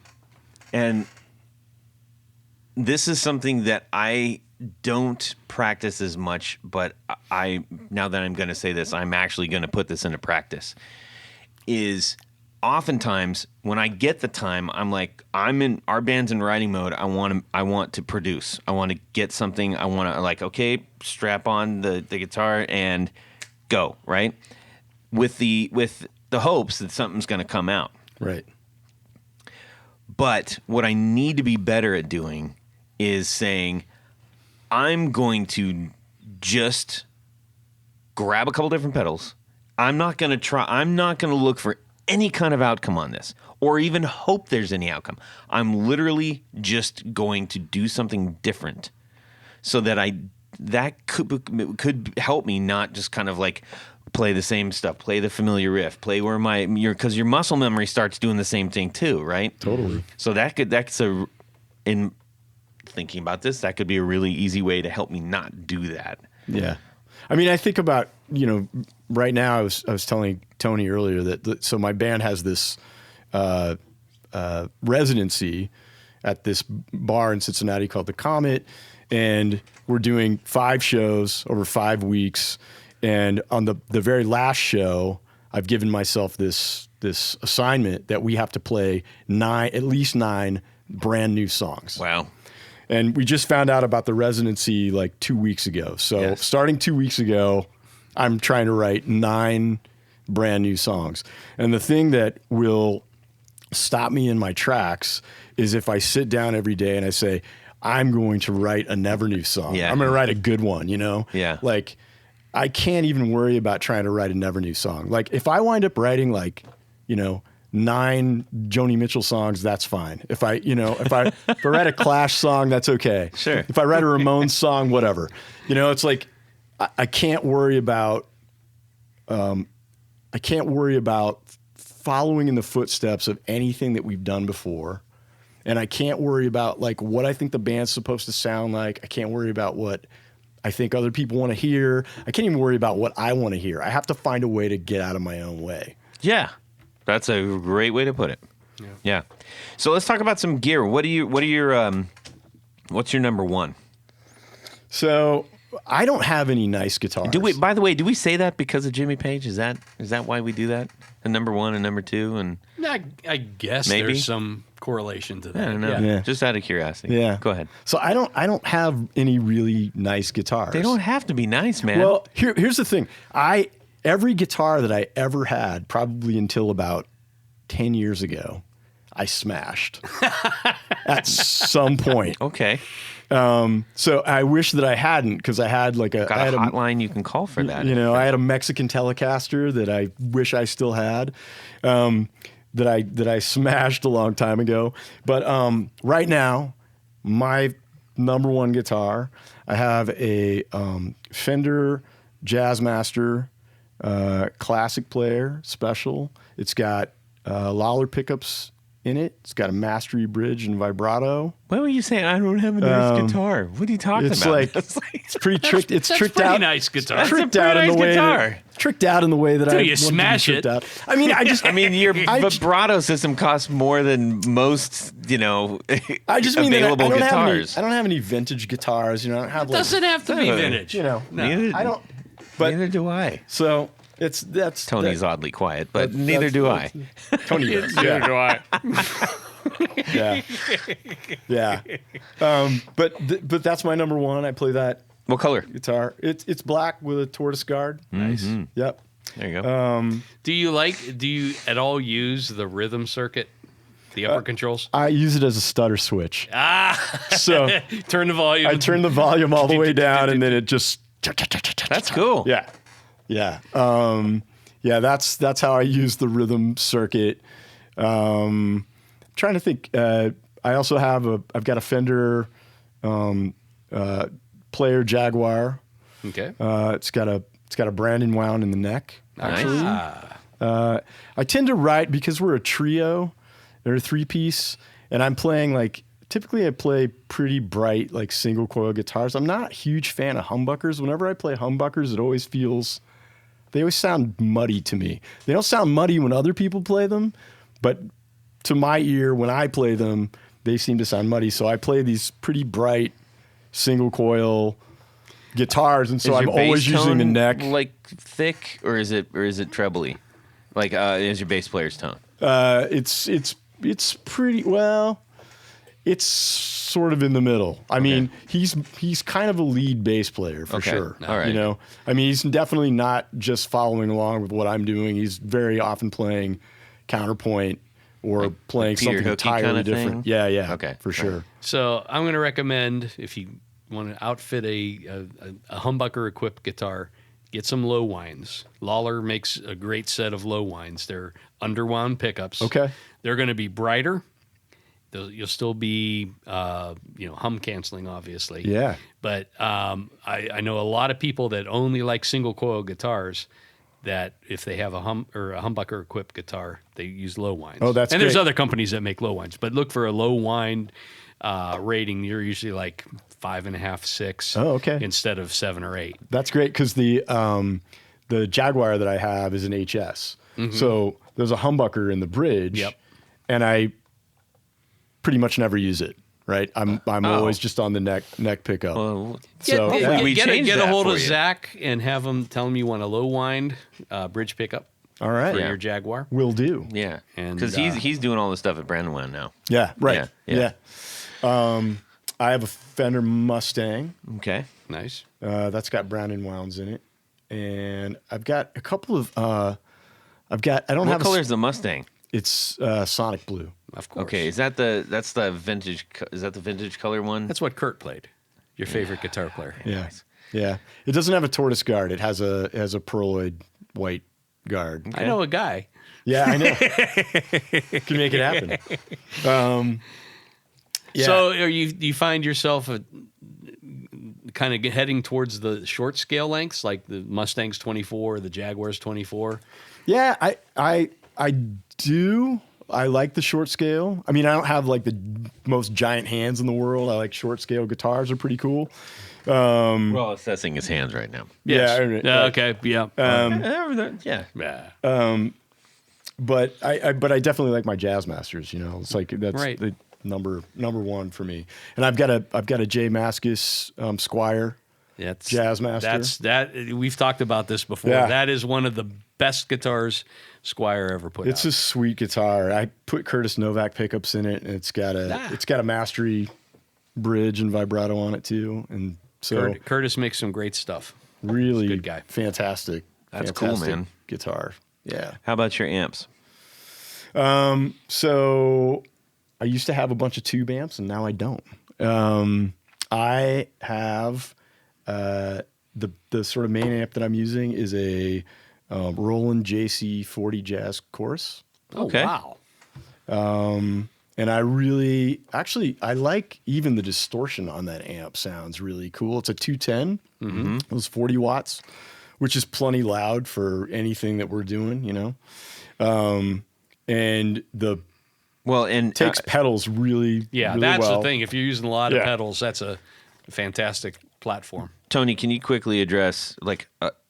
this is something that I don't practice as much, but now that I'm going to say this, I'm actually going to put this into practice, is oftentimes when I get the time, I'm like, our band's in writing mode. I want to produce. I want to get something. I want to okay, strap on the guitar and go, right? With the hopes that something's going to come out. Right. But what I need to be better at doing is saying, I'm going to just grab a couple different pedals. I'm not going to look for any kind of outcome on this or even hope there's any outcome. I'm literally just going to do something different so that could help me not just kind of like play the same stuff, play the familiar riff, play where because your muscle memory starts doing the same thing too, right? Totally. So in thinking about this, that could be a really easy way to help me not do that. Yeah. I mean, I think about, right now I was telling Tony earlier that so my band has this residency at this bar in Cincinnati called The Comet, and we're doing 5 shows over 5 weeks. And on the very last show, I've given myself this assignment that we have to play at least 9 brand new songs. Wow. And we just found out about the residency like 2 weeks ago. So starting 2 weeks ago, I'm trying to write 9 brand new songs. And the thing that will stop me in my tracks is if I sit down every day and I say, I'm going to write a never new song. Yeah. I'm going to write a good one, Yeah. Like, I can't even worry about trying to write a never new song. Like, if I wind up writing 9 Joni Mitchell songs, that's fine. If I write a Clash song, that's okay. Sure. If I write a Ramones song, whatever. It's like I can't worry about following in the footsteps of anything that we've done before, and I can't worry about like what I think the band's supposed to sound like. I can't worry about what I think other people want to hear. I can't even worry about what I want to hear. I have to find a way to get out of my own way. Yeah. That's a great way to put it. Yeah. So let's talk about some gear. What's your number one? So I don't have any nice guitars. By the way, do we say that because of Jimmy Page? Is that why we do that? A number 1 and number 2 and I guess maybe there's some correlation to that. I don't know. Yeah. Just out of curiosity. Yeah. Go ahead. So I don't have any really nice guitars. They don't have to be nice, man. Well, here's the thing. Every guitar that I ever had, probably until about 10 years ago, I smashed at some point. Okay. So I wish that I hadn't, because I had like Got a hotline you can call for that. I had a Mexican Telecaster that I wish I still had, that I smashed a long time ago. But right now, my number one guitar, I have a Fender Jazzmaster classic player special. It's got Lawler pickups in it. It's got a mastery bridge and vibrato. Why were you saying I don't have a nice guitar? What are you talking about? It's pretty tricked. It's That's tricked pretty out. nice guitar. That's Tricked a pretty out in nice the way. guitar. Tricked out in the way that Till I you want to be smash tricked it. out. I mean, I mean, your vibrato system costs more than most, I just mean that available guitars. I don't have any vintage guitars. I don't have Doesn't have to be vintage. Neither, I don't. But neither do I. so Tony's oddly quiet, but neither do I. Tony does. Yeah. Neither do I. Yeah. But that's my number one. I play that What color? guitar. It's black with a tortoise guard. Nice. Yep. There you go. Do you at all use the rhythm circuit, the upper controls? I use it as a stutter switch. So Turn the volume. I turn the volume all the way down, and then it just. That's cool. Yeah. Yeah. Yeah. That's how I use the rhythm circuit. Trying to think. I also I've got a Fender Player Jaguar. Okay. It's got a Brandon wound in the neck. Actually, Nice. I tend to write because we're a trio or a 3-piece, and I'm playing typically I play pretty bright single coil guitars. I'm not a huge fan of humbuckers. Whenever I play humbuckers, they always sound muddy to me. They don't sound muddy when other people play them, but to my ear, when I play them, they seem to sound muddy. So I play these pretty bright single coil guitars, and so Is I'm your bass always using the tone, neck. Thick, or is it trebly? Is your bass player's tone? It's pretty well. It's sort of in the middle. I mean, he's kind of a lead bass player for sure. All right. He's definitely not just following along with what I'm doing. He's very often playing counterpoint or playing Peter something Hooky entirely kinda different. thing? Yeah. Okay. For sure. So I'm going to recommend, if you want to outfit a humbucker equipped guitar, get some low winds. Lawler makes a great set of low winds. They're underwound pickups. Okay. They're going to be brighter. You'll still be hum canceling, obviously. Yeah. But I know a lot of people that only like single coil guitars, that if they have a humbucker equipped guitar, they use low winds. Oh, that's and there's great. other companies that make low winds, but look for a low wind rating. You're usually 5.5, 6. Oh, okay. Instead of 7 or 8. That's great because the Jaguar that I have is an HS. So there's a humbucker in the bridge. Yep. And I pretty much never use it. Right. I'm always just on the neck pickup. Well, So we Get changed a that hold for of you. Zach and tell him you want a low wind bridge pickup all right. for Yeah. your Jaguar. Will do. yeah, And, because he's doing all the stuff at Brandon Wound now. Yeah. Right. Yeah. I have a Fender Mustang. Okay. Nice. That's got Brandon wounds in it. And I've got a couple of I don't What have color is the Mustang? it's Sonic Blue. Of course. Okay, is that the vintage? Is that the vintage color one? That's what Kurt played. Your favorite guitar player. Yeah. Yeah. It doesn't have a tortoise guard. It has a pearloid white guard. I know a guy. Yeah, I know. Can make it happen. Yeah. So do you find yourself kind of heading towards the short scale lengths, like the Mustang's 24 or the Jaguar's 24? Yeah, I do. I like the short scale. I mean, I don't have the most giant hands in the world. I like short scale guitars are pretty cool. Well, assessing his hands right now. Yeah, Yes. Okay. Yeah. Yeah. Yeah. But I definitely like my Jazz Masters. It's that's Right. the number one for me. And I've got a J Mascis Squire. That's Jazz Master. We've talked about this before. Yeah. That is one of the best guitars Squire ever put It's out. a sweet guitar. I put Curtis Novak pickups in it, and it's got a mastery bridge and vibrato on it too. And so Curtis makes some great stuff. really good guy. fantastic. That's cool, fantastic man. Guitar. Yeah. How about your amps? So I used to have a bunch of tube amps, and now I don't. I have the sort of main amp that I'm using is a Roland JC40 Jazz Chorus. Okay. Oh, wow. And I like even the distortion on that amp sounds really cool. It's a 210. Mm-hmm. It was 40 watts, which is plenty loud for anything that we're doing, and the takes pedals really, Yeah, really that's well. the thing. If you're using a lot of Yeah. pedals, that's a fantastic platform. Tony, can you quickly address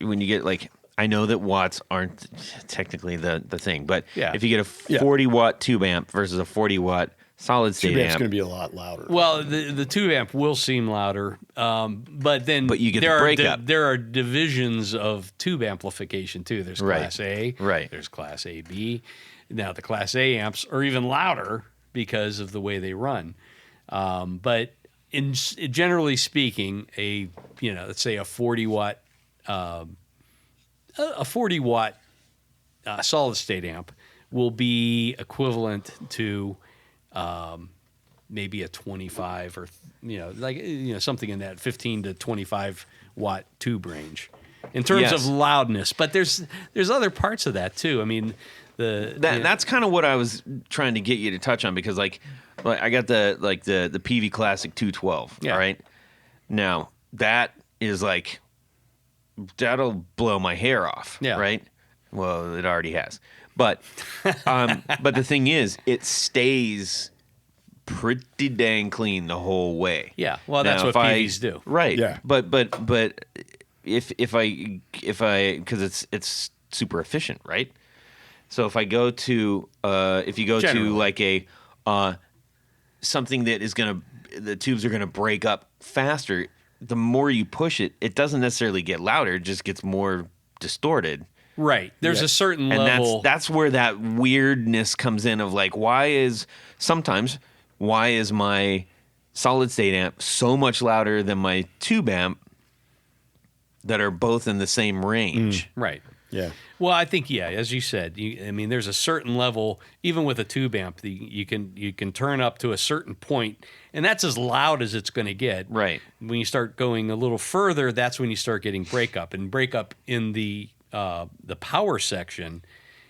when you get I know that watts aren't technically the thing, but Yeah. if you get a 40 watt tube amp versus a 40 watt solid state Tube amp's amp. going to be a lot louder. Well, the tube amp will seem louder, but you get there the breakup. there are divisions of tube amplification too. There's Right. Class A, Right. There's Class AB. Now the Class A amps are even louder because of the way they run. But generally speaking, let's say a 40 watt solid state amp will be equivalent to maybe a 25 or something in that 15 to 25 watt tube range in terms Yes. of loudness. But there's other parts of that too. I mean, That's kind of what I was trying to get you to touch on, because like I got the PV Classic 212. Yeah. All right. Now that is like, that'll blow my hair off. Yeah. Right. Well, it already has. But but the thing is, it stays pretty dang clean the whole way. Yeah, well, that's what PVs do. Right. Yeah. But if I because it's super efficient, right? So if I go to if you go Generally. to like a something that is the tubes are gonna break up faster, the more you push it, it doesn't necessarily get louder, it just gets more distorted. Right. There's a certain And level. that's where that weirdness comes in of like, why is my solid state amp so much louder than my tube amp that are both in the same range? Right. Yeah. Well, I think, as you said, there's a certain level, even with a tube amp, you can turn up to a certain point, and that's as loud as it's going to get. Right. When you start going a little further, that's when you start getting breakup, and breakup in the power section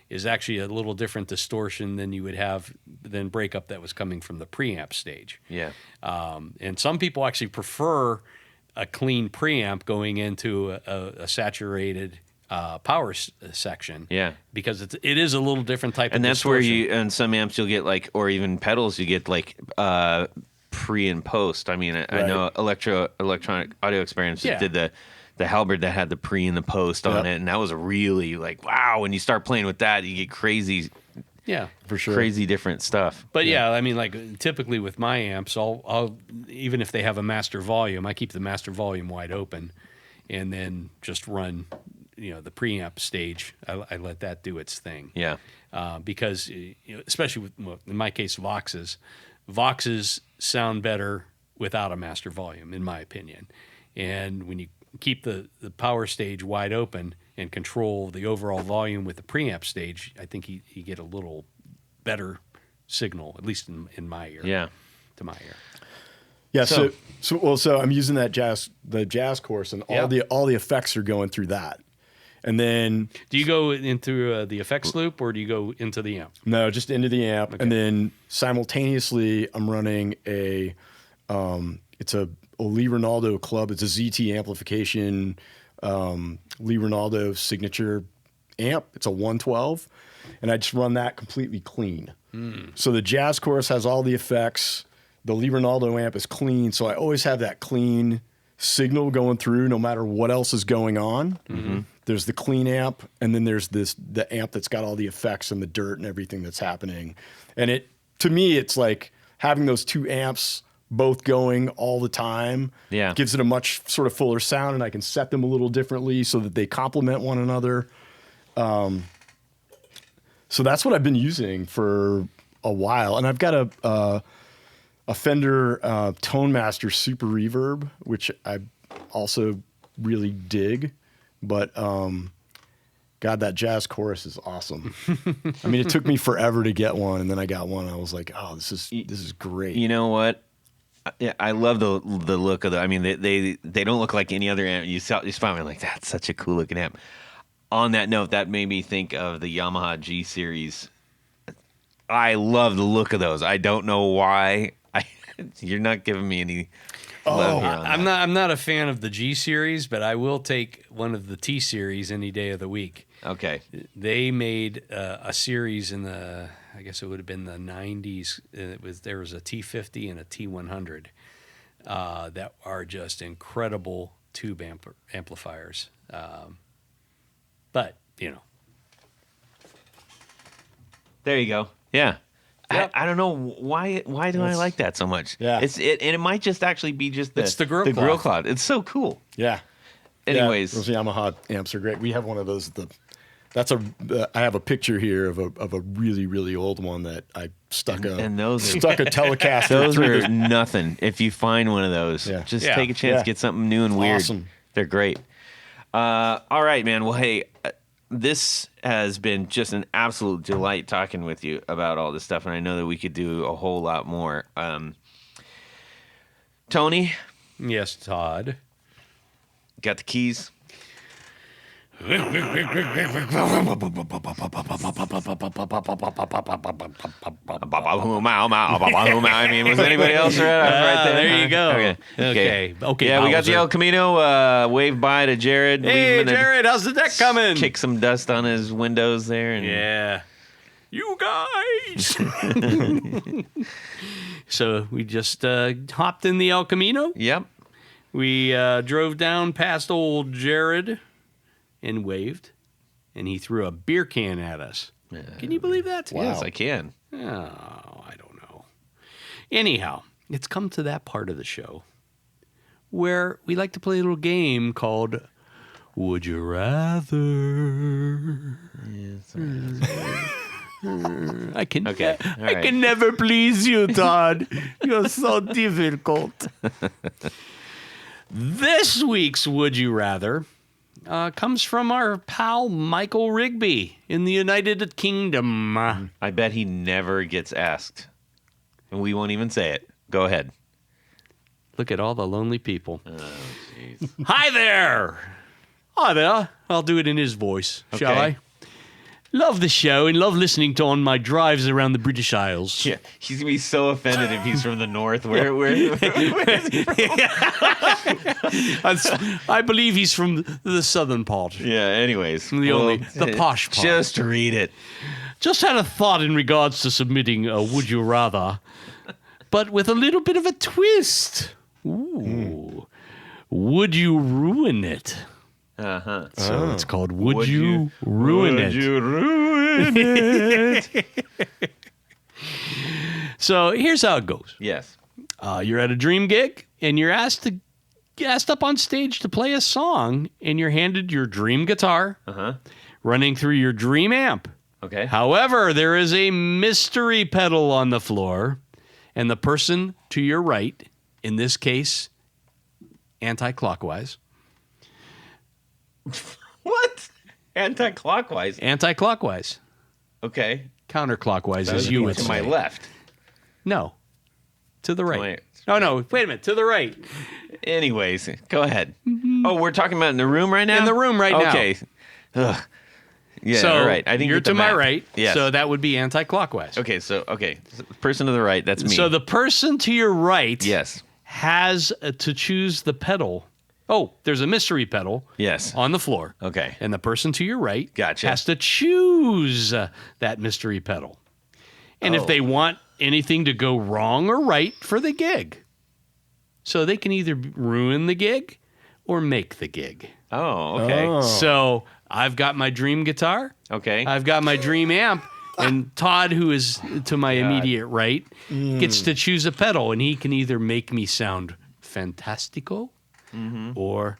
is actually a little different distortion than breakup that was coming from the preamp stage. Yeah. And some people actually prefer a clean preamp going into a saturated power section. Yeah. Because it is a little different type And of that's where distortion. and some amps you'll get like, or even pedals, you get like pre and post. I mean, I know electronic audio experience Yeah. did the Halberd that had the pre and the post on Yep. it, and that was really like, wow, when you start playing with that, you get crazy Yeah. For sure. crazy different stuff. But I mean, like typically with my amps, I'll even if they have a master volume, I keep the master volume wide open, and then just run, the preamp stage. I let that do its thing. Yeah. Because especially in my case, Voxes sound better without a master volume, in my opinion. And when you keep the power stage wide open and control the overall volume with the preamp stage, I think you get a little better signal, at least in my ear. Yeah. To my ear. Yeah. So- So I'm using the jazz course, and all the effects are going through that. And then Do you go into the effects loop, or do you go into the amp? no, just into the amp, Okay. and then simultaneously I'm running it's a Lee Ronaldo Club. It's a ZT amplification, Lee Ronaldo signature amp. It's a 112, and I just run that completely clean. So the jazz chorus has all the effects. The Lee Ronaldo amp is clean, so I always have that clean signal going through no matter what else is going on. There's the clean amp, and then there's the amp that's got all the effects and the dirt and everything that's happening. And to me, it's like having those two amps both going all the time. Yeah. Gives it a much sort of fuller sound, and I can set them a little differently so that they complement one another. So that's what I've been using for a while, and I've got a Fender Tone Master Super Reverb, which I also really dig. But God, that jazz chorus is awesome. I mean, it took me forever to get one, and then I got one. I was like, oh, this is great. You know what? Yeah, I love the look of I mean, they don't look like any other amp. You find me like, that's such a cool looking amp. On that note, that made me think of the Yamaha G series. I love the look of those. I don't know why. You're not giving me any love here on that. I'm not a fan of the G series, but I will take one of the T series any day of the week. Okay. They made a series in I guess it would have been the 90s. There was a T50 and a T100 that are just incredible tube amplifiers. But There you go. Yeah. Yep. I don't know why do I like that so much? Yeah. And it might just actually be just It's the grill grill cloth. cloth. It's so cool. Yeah. Anyways. Those Yamaha amps are great. We have one of those. I have a picture here of a really, really old one that I stuck a Telecaster. Those through are nothing. If you find one of those, Yeah. just Yeah. take a chance, Yeah. get something new and weird. Awesome. They're great. All right, man. Well, hey, this has been just an absolute delight talking with you about all this stuff, and I know that we could do a whole lot more. Tony, Yes, Todd. got the keys? I mean, was anybody else right there? There you go. Okay. Okay, Yeah, we got the Bowser. El Camino. Wave bye to Jared. Hey, Leave him in Jared, how's the deck coming? Kick some dust on his windows there. And Yeah. You guys. So we just hopped in the El Camino. Yep. We drove down past old Jared and waved, and he threw a beer can at us. Can you believe that? Yes, I can. Oh, I don't know. Anyhow, it's come to that part of the show where we like to play a little game called Would You Rather? I can Okay, all right. I can never please you, Todd. You're so difficult. This week's Would You Rather comes from our pal Michael Rigby in the United Kingdom. I bet he never gets asked. And we won't even say it. Go ahead. Look at all the lonely people. Oh, jeez. Hi there. Hi there. I'll do it in his voice, shall Okay. I? Love the show and love listening to on my drives around the British Isles. Yeah, he's gonna be so offended if he's from the north. Where is he from? I believe he's from the southern part. Yeah. Anyways, The posh part. Just read it. Just had a thought in regards to submitting a Would You Rather, but with a little bit of a twist. Ooh. Would you ruin it? Uh-huh. So it's called Would You Ruin It? You ruin it? So here's how it goes. Yes. You're at a dream gig, and you're asked up on stage to play a song, and you're handed your dream guitar, running through your dream amp. Okay. However, there is a mystery pedal on the floor, and the person to your right, in this case, anti-clockwise. What? Anti-clockwise. Anti-clockwise. Okay. Counterclockwise, as you would To say. my left. No. To the right. my- Oh, no. Wait a minute. To the right. Anyways, go ahead. Oh, we're talking about in the room right now? In the room right now. Okay. Ugh. Yeah, So all right. I didn't you're get the to my map. right. Yes. So that would be anti-clockwise. Okay, person to the right, that's me. So the person to your right Yes. has to choose the pedal. Oh, there's a mystery pedal Yes. on the floor. Okay. And the person to your right Gotcha. has to choose that mystery pedal. And Oh. if they want anything to go wrong or right for the gig. So they can either ruin the gig or make the gig. Oh, okay. Oh. So I've got my dream guitar. Okay. I've got my dream amp. And Todd, who is to my immediate right, gets to choose a pedal. And he can either make me sound fantastico or...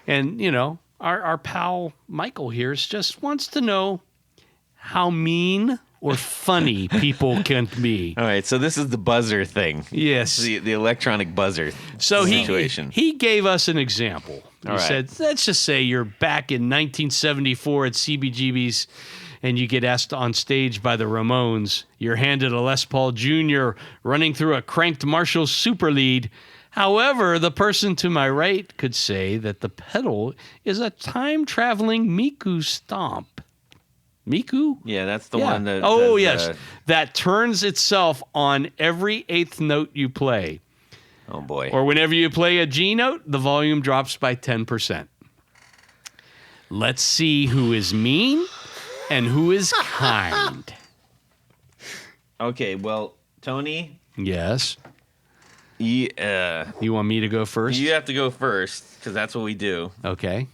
And, you know, our pal Michael here just wants to know how mean or funny people can be. All right, so this is the buzzer thing. Yes. The electronic buzzer So situation. he gave us an example. He All right. said, let's just say you're back in 1974 at CBGB's and you get asked on stage by the Ramones. You're handed a Les Paul Jr. running through a cranked Marshall Super Lead. However, the person to my right could say that the pedal is a time-traveling Miku stomp. Miku? Yeah, that's the Yeah. one that. Oh, does, yes. That turns itself on every eighth note you play. Oh boy. Or whenever you play a G note, the volume drops by 10%. Let's see who is mean and who is kind. Okay, well, Tony, Yes. you want me to go first? have to go first because that's what we do. Okay.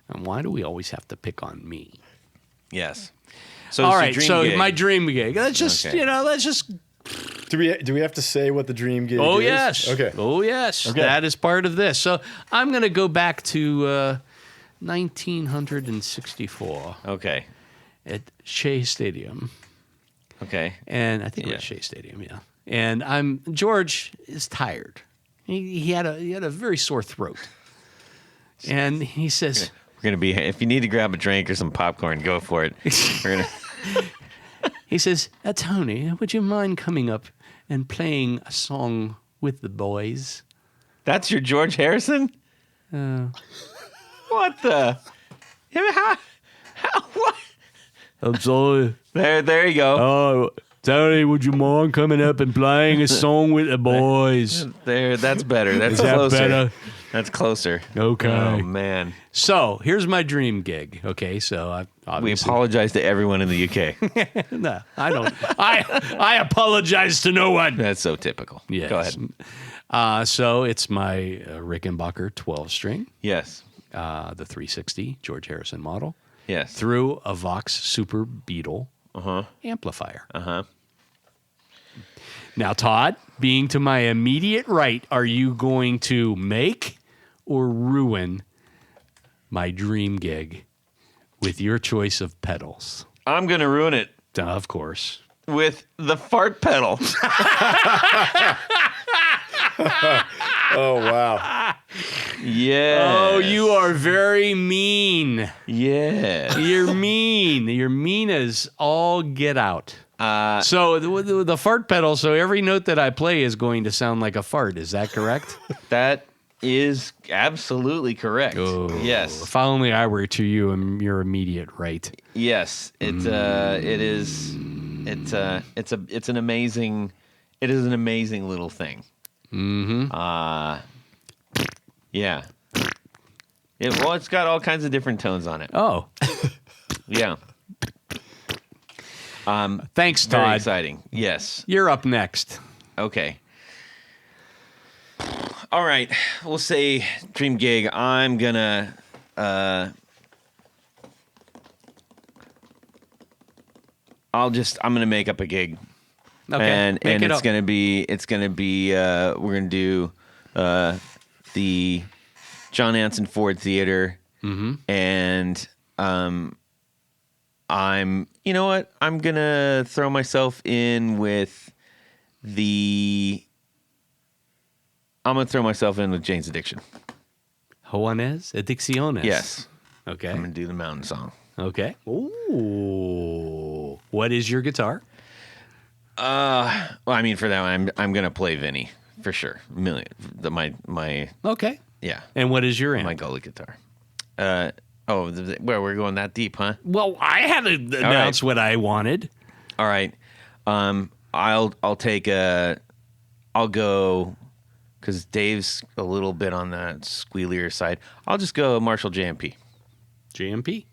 And why do we always have to pick on me? Yes. So All it's your right, dream so gig. my dream gig. Let's just, Okay. let's just. Do we have to say what the dream gig Oh is? yes. Okay. Oh yes. Okay. That is part of this. So I'm going to go back to 1964 Okay. at Shea Stadium, Okay. and I think it was Shea Stadium. Yeah. And George is tired. He had a very sore throat, and he says. We're going to be, if you need to grab a drink or some popcorn, go for it. We're going to. He says, Tony, would you mind coming up and playing a song with the boys? That's your George Harrison? What the? How, what? I'm sorry. There you go. Oh, Tony, would you mind coming up and playing a song with the boys? There, that's better. That's Is that closer. better? That's closer. Okay. Oh man. So here's my dream gig. Okay, so I We obviously apologize to everyone in the UK. no, I don't. I apologize to no one. That's so typical. Yes. Go ahead. So it's my Rickenbacker 12-string, Yes. the 360 George Harrison model, Yes. through a Vox Super Beetle amplifier. Now, Todd, being to my immediate right, are you going to make or ruin my dream gig with your choice of pedals? I'm gonna ruin it Of course. with the fart pedal. Oh wow. Yeah. Oh, you are very mean. Yeah. You're mean. You're mean as all get out. So the fart pedal, so every note that I play is going to sound like a fart. Is that correct? That is absolutely correct. Yes. If only I were to you and your immediate right. Yes. It is an amazing little thing. Yeah. It's got all kinds of different tones on it. Oh, Yeah. thanks, Very Todd. exciting. Yes. You're up next. Okay. All right. We'll say dream gig. I'm gonna I'm gonna make up a gig. Okay, And make it it's up. gonna be we're gonna do the John Anson Ford Theater. And you know what? I'm gonna throw myself in with Jane's Addiction. Juanes Adicciones. Yes. Okay. I'm gonna do the Mountain Song. Okay. Ooh. What is your guitar? Well, I mean, for that one, I'm gonna play Vinny for sure. My Okay. yeah, And what is your amp? my gully guitar. We're going that deep, huh? Well, I had to announce what I wanted. All right. I'll go because Dave's a little bit on the squealier side. I'll just go Marshall JMP. JMP.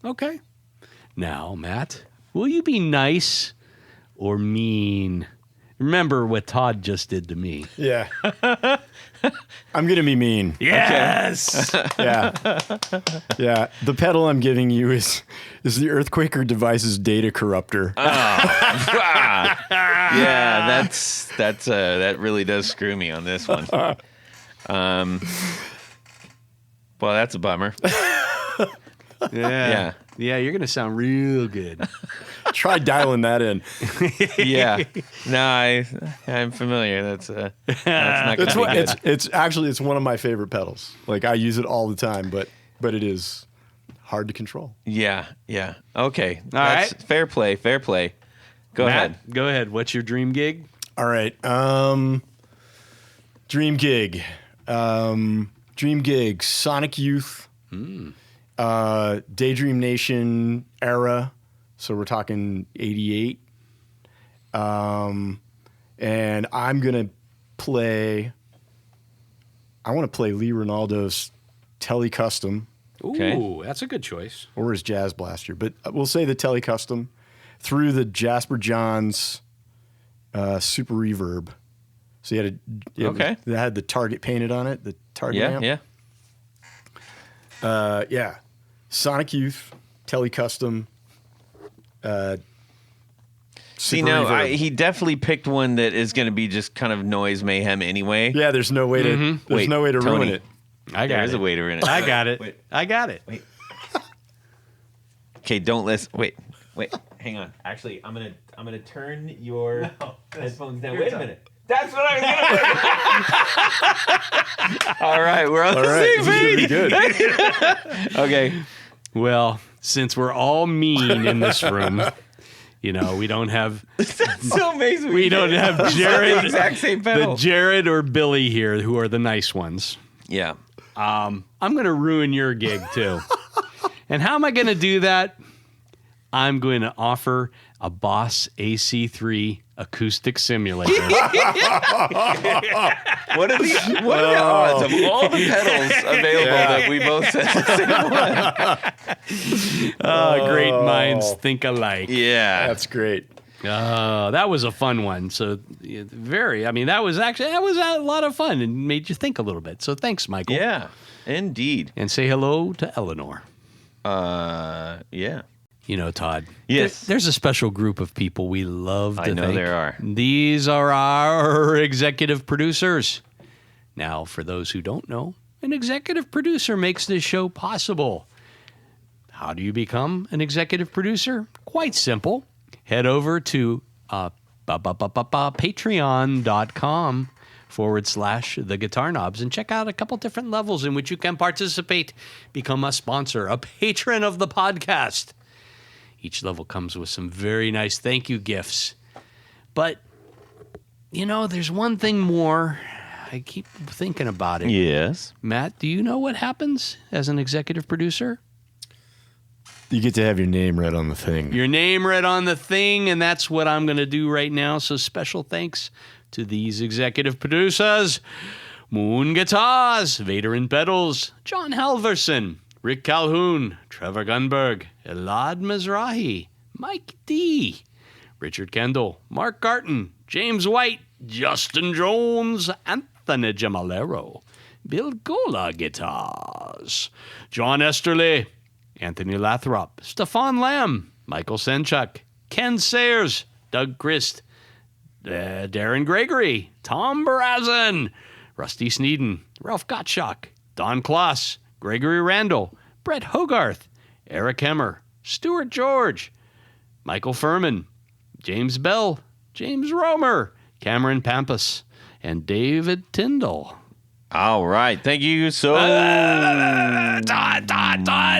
Okay. Now, Matt, will you be nice or mean? Remember what Todd just did to me. Yeah. I'm gonna be mean. Yes. Yeah. Yeah. The pedal I'm giving you is the Earthquaker Devices data corruptor. Yeah, that really does screw me on this one. Well, that's a bummer. Yeah. Yeah, you're going to sound real good. Try dialing that in. Yeah. No, I'm familiar. That's not gonna It's be good. it's one of my favorite pedals. Like I use it all the time, but it is hard to control. Yeah. Okay. All right. Fair play. Go ahead. Matt, go ahead. What's your dream gig? All right. Dream gig. Sonic Youth. Daydream Nation era. So we're talking 88. And I'm going to play, I want to play Lee Ronaldo's Tele Custom Ooh, Okay. that's a good choice. or his Jazz Blaster, but we'll say the Tele Custom through the Jasper Johns Super Reverb. So you had Okay. that had the target painted on it, the target amp. Yeah. Yeah. Sonic Youth, Tele Custom, See, super now reverb. he definitely picked one that is going to be just kind of noise mayhem anyway. Yeah, there's no way to Wait, ruin Tony. it. I got There it. is a way to ruin it. I got it. Wait. I got it. Okay, don't listen. Wait, hang on. Actually, I'm gonna turn your headphones down. Wait a minute. That's what I was gonna. All right, we're on All the right, same this is gonna page. be good. Okay. Well, since we're all mean in this room, we don't have That's so amazing. we don't have the Jared, exact same pedal. Jared or Billy here, who are the nice ones. Yeah. I'm going to ruin your gig too. And how am I going to do that? I'm going to offer a Boss AC3 acoustic simulator. What are the odds of all the pedals available that we both said the same one? Great minds think alike. Yeah. That's great. That was a fun one. So that was a lot of fun and made you think a little bit. So thanks, Michael. Yeah. Indeed. And say hello to Eleanor. Yeah. Todd. Yes. There's a special group of people we love to I know thank. there are. These are our executive producers. Now, for those who don't know, an executive producer makes this show possible. How do you become an executive producer? Quite simple. Head over to patreon.com/The Guitar Knobs and check out a couple different levels in which you can participate. Become a sponsor, a patron of the podcast. Each level comes with some very nice thank you gifts. But, there's one thing more. I keep thinking about it. Yes. Matt, do you know what happens as an executive producer? You get to have your name read on the thing. Your name read on the thing, and that's what I'm going to do right now. So special thanks to these executive producers. Moon Guitars, Vader and Pedals, John Halverson, Rick Calhoun, Trevor Gunberg, Elad Mizrahi, Mike D., Richard Kendall, Mark Garton, James White, Justin Jones, Anthony Gemalero, Bill Gola Guitars, John Esterly, Anthony Lathrop, Stefan Lamb, Michael Senchuk, Ken Sayers, Doug Christ, Darren Gregory, Tom Barazin, Rusty Sneeden, Ralph Gottschalk, Don Kloss, Gregory Randall, Brett Hogarth, Eric Hemmer, Stuart George, Michael Furman, James Bell, James Romer, Cameron Pampas, and David Tyndall. All right. Thank you so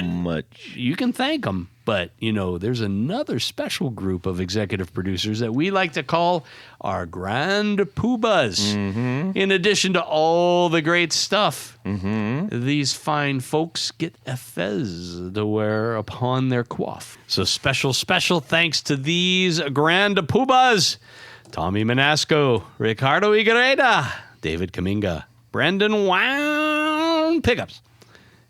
much. You can thank them, but, there's another special group of executive producers that we like to call our Grand Poohbahs. In addition to all the great stuff, these fine folks get a fez to wear upon their coif. So special thanks to these Grand Poohbahs. Tommy Manasco, Ricardo Igreda, David Kaminga, Brandon Wound Pickups,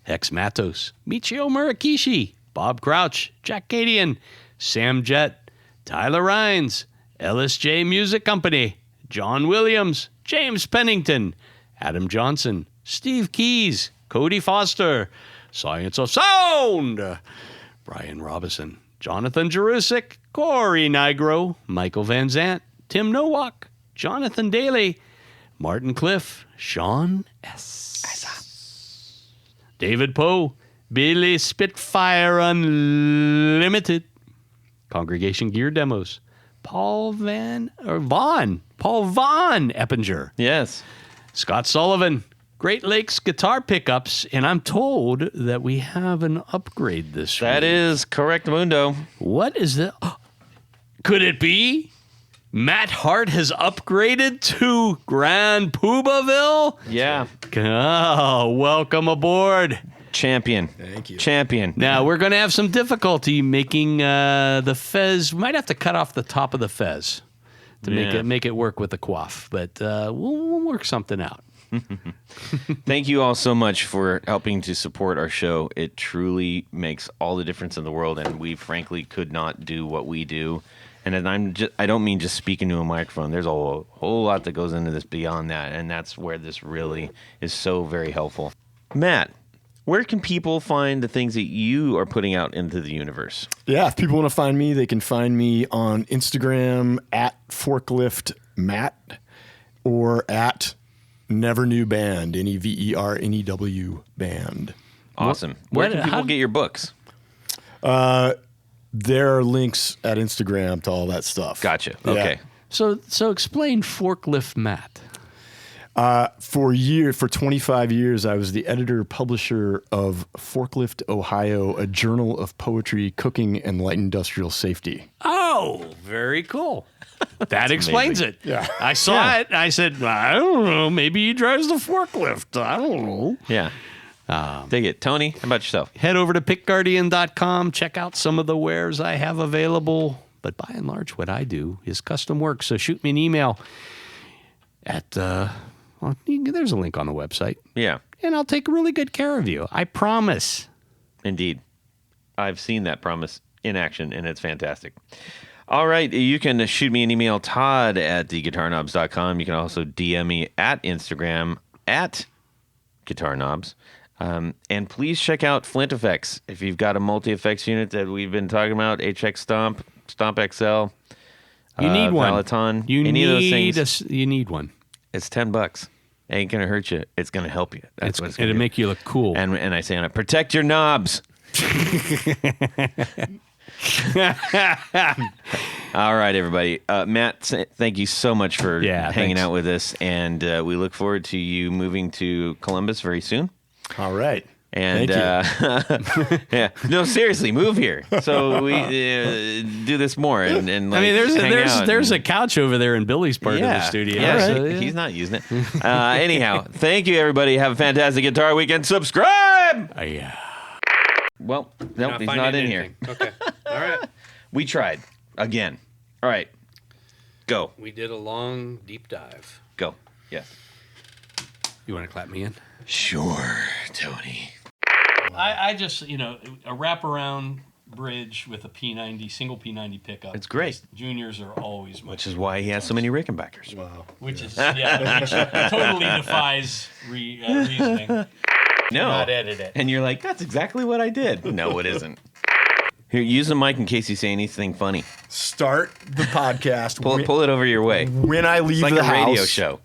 Hex Matos, Michio Murakishi, Bob Crouch, Jack Cadian, Sam Jett, Tyler Rhines, LSJ Music Company, John Williams, James Pennington, Adam Johnson, Steve Keys, Cody Foster, Science of Sound, Brian Robison, Jonathan Jerusik, Corey Nigro, Michael Van Zant, Tim Nowak, Jonathan Daly, Martin Cliff, Sean S. David Poe, Billy Spitfire Unlimited, Congregation Gear Demos, Paul Vaughn Eppinger, Yes. Scott Sullivan, Great Lakes Guitar Pickups, and I'm told that we have an upgrade this week. That is correct, Mundo. What is that? Could it be? Matt Hart has upgraded to Grand Poohbahville? Yeah. Oh, welcome aboard. Champion. Thank you. Champion. Now, we're going to have some difficulty making the fez. We might have to cut off the top of the fez to make it work with the coif, but we'll work something out. Thank you all so much for helping to support our show. It truly makes all the difference in the world, and we frankly could not do what we do. And I don't mean just speaking to a microphone. There's a whole lot that goes into this beyond that, and that's where this really is so very helpful. Matt, Where can people find the things that you are putting out into the universe? Yeah, if people want to find me, they can find me on Instagram at forkliftmatt or at Never New Band, NEVERNEW band. Awesome. Where can people get your books? There are links at Instagram to all that stuff. Gotcha. Yeah. Okay. So explain Forklift Matt. For 25 years, I was the editor-publisher of Forklift Ohio, a journal of poetry, cooking, and light industrial safety. Oh, very cool. That explains amazing. it. Yeah. I saw it. I said, I don't know. Maybe he drives the forklift. I don't know. Yeah. Dig it. Tony, how about yourself? Head over to pickguardian.com. Check out some of the wares I have available. But by and large, what I do is custom work. So shoot me an email at, there's a link on the website. Yeah, And I'll take really good care of you. I promise. indeed. I've seen that promise in action, and it's fantastic. All right. You can shoot me an email, Todd at theguitarknobs.com. You can also DM me at Instagram at guitarknobs. And please check out Flint Effects. If you've got a multi-effects unit that we've been talking about, HX Stomp, Stomp XL, You need one. Valaton, You any need of those things, you need one. it's $10. Ain't going to hurt you. It's going to help you. That's what it's going It'll to make you look cool. And I say on it, protect your knobs. All right, everybody. Matt, thank you so much for hanging out with us. And we look forward to you moving to Columbus very soon. All right. And yeah, no, seriously, move here so we do this more. And like, I mean, there's a a couch over there in Billy's part of the studio. Yeah, So, he's not using it. Anyhow, thank you, everybody. Have a fantastic guitar weekend. Subscribe. Yeah. Well, nope, he's not in here. Okay. All right. We tried again. All right, go, We did a long, deep dive. go. Yes. You want to clap me in? Sure, Tony. I just, a wraparound bridge with a P90, single P90 pickup. It's great. Juniors are always Which is why he has so many Rickenbackers. Wow. Which totally defies reasoning. No. Not edit it. And you're like, that's exactly what I did. No, it isn't. Here, use the mic in case you say anything funny. Start the podcast. Pull it over your way. When I leave It's like the a house. radio show,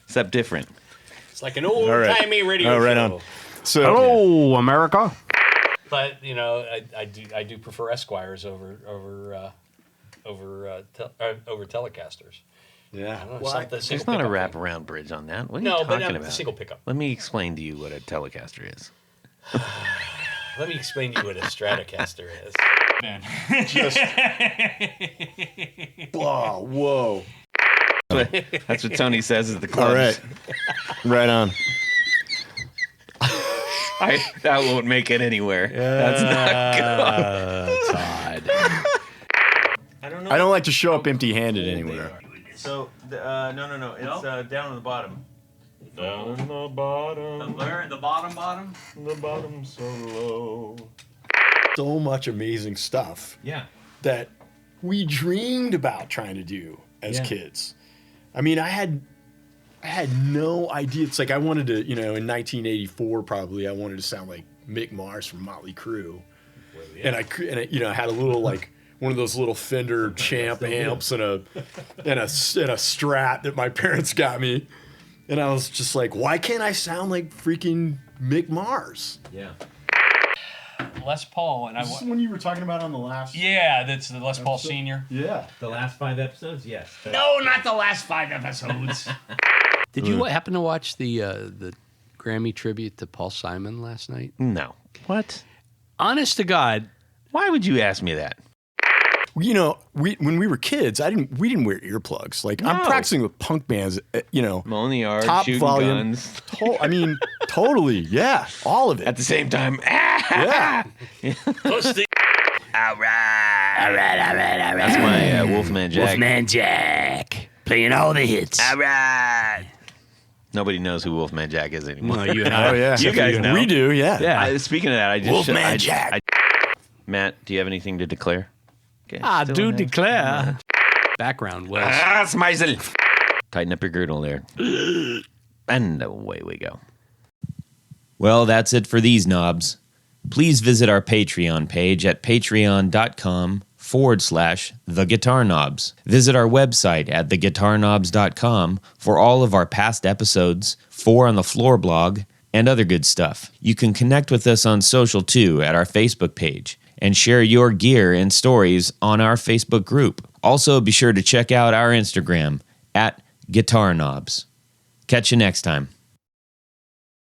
except different. It's like an old-timey radio show. Right on. So, Hello, America. But I do prefer Esquires over Telecasters. Yeah. I don't know, Well, something There's single not a pickup thing. wraparound bridge on that. What are No, you but talking the about? single pickup. Let me explain to you what a Telecaster is. Let me explain to you what a Stratocaster is. Man. whoa. That's what Tony says is the clubs. All right. Right on. That won't make it anywhere. That's not good. Todd. I don't like to show up empty-handed anywhere. So, no. It's down on the bottom. Down in the bottom, The bottom? the bottom so low. So much amazing stuff Yeah. that we dreamed about trying to do as kids. I mean, I had no idea. It's like I wanted to, in 1984 probably, I wanted to sound like Mick Mars from Motley Crue. And I had a little like one of those little Fender Champ amps and a Strat that my parents got me. And I was just like, why can't I sound like freaking Mick Mars? Yeah. Les Paul. And This is when you were talking about on the last. Yeah, that's the Les Paul Senior. Yeah. The last 5 episodes, yes. No, not the last 5 episodes. Did you happen to watch the Grammy tribute to Paul Simon last night? No. What? Honest to God, Why would you ask me that? When we were kids, we didn't wear earplugs. Like I'm No. practicing with punk bands, Mowing the yard, top shooting volume. guns. Totally, yeah, all of it. At the same time, Yeah. All right. That's my Wolfman Jack. Wolfman Jack playing all the hits. All right. Nobody knows who Wolfman Jack is anymore. Well, you and I. Oh yeah, You guys know. We do, yeah. Yeah. Speaking of that, I just Wolfman Jack. Matt, do you have anything to declare? Okay, I still do have- declare. Background was. Tighten up your girdle there. And away we go. Well, that's it for these knobs. Please visit our Patreon page at patreon.com/theguitarknobs. Visit our website at theguitarknobs.com for all of our past episodes, 4 on the Floor blog, and other good stuff. You can connect with us on social too at our Facebook page and share your gear and stories on our Facebook group. Also, be sure to check out our Instagram at Guitar Knobs. Catch you next time.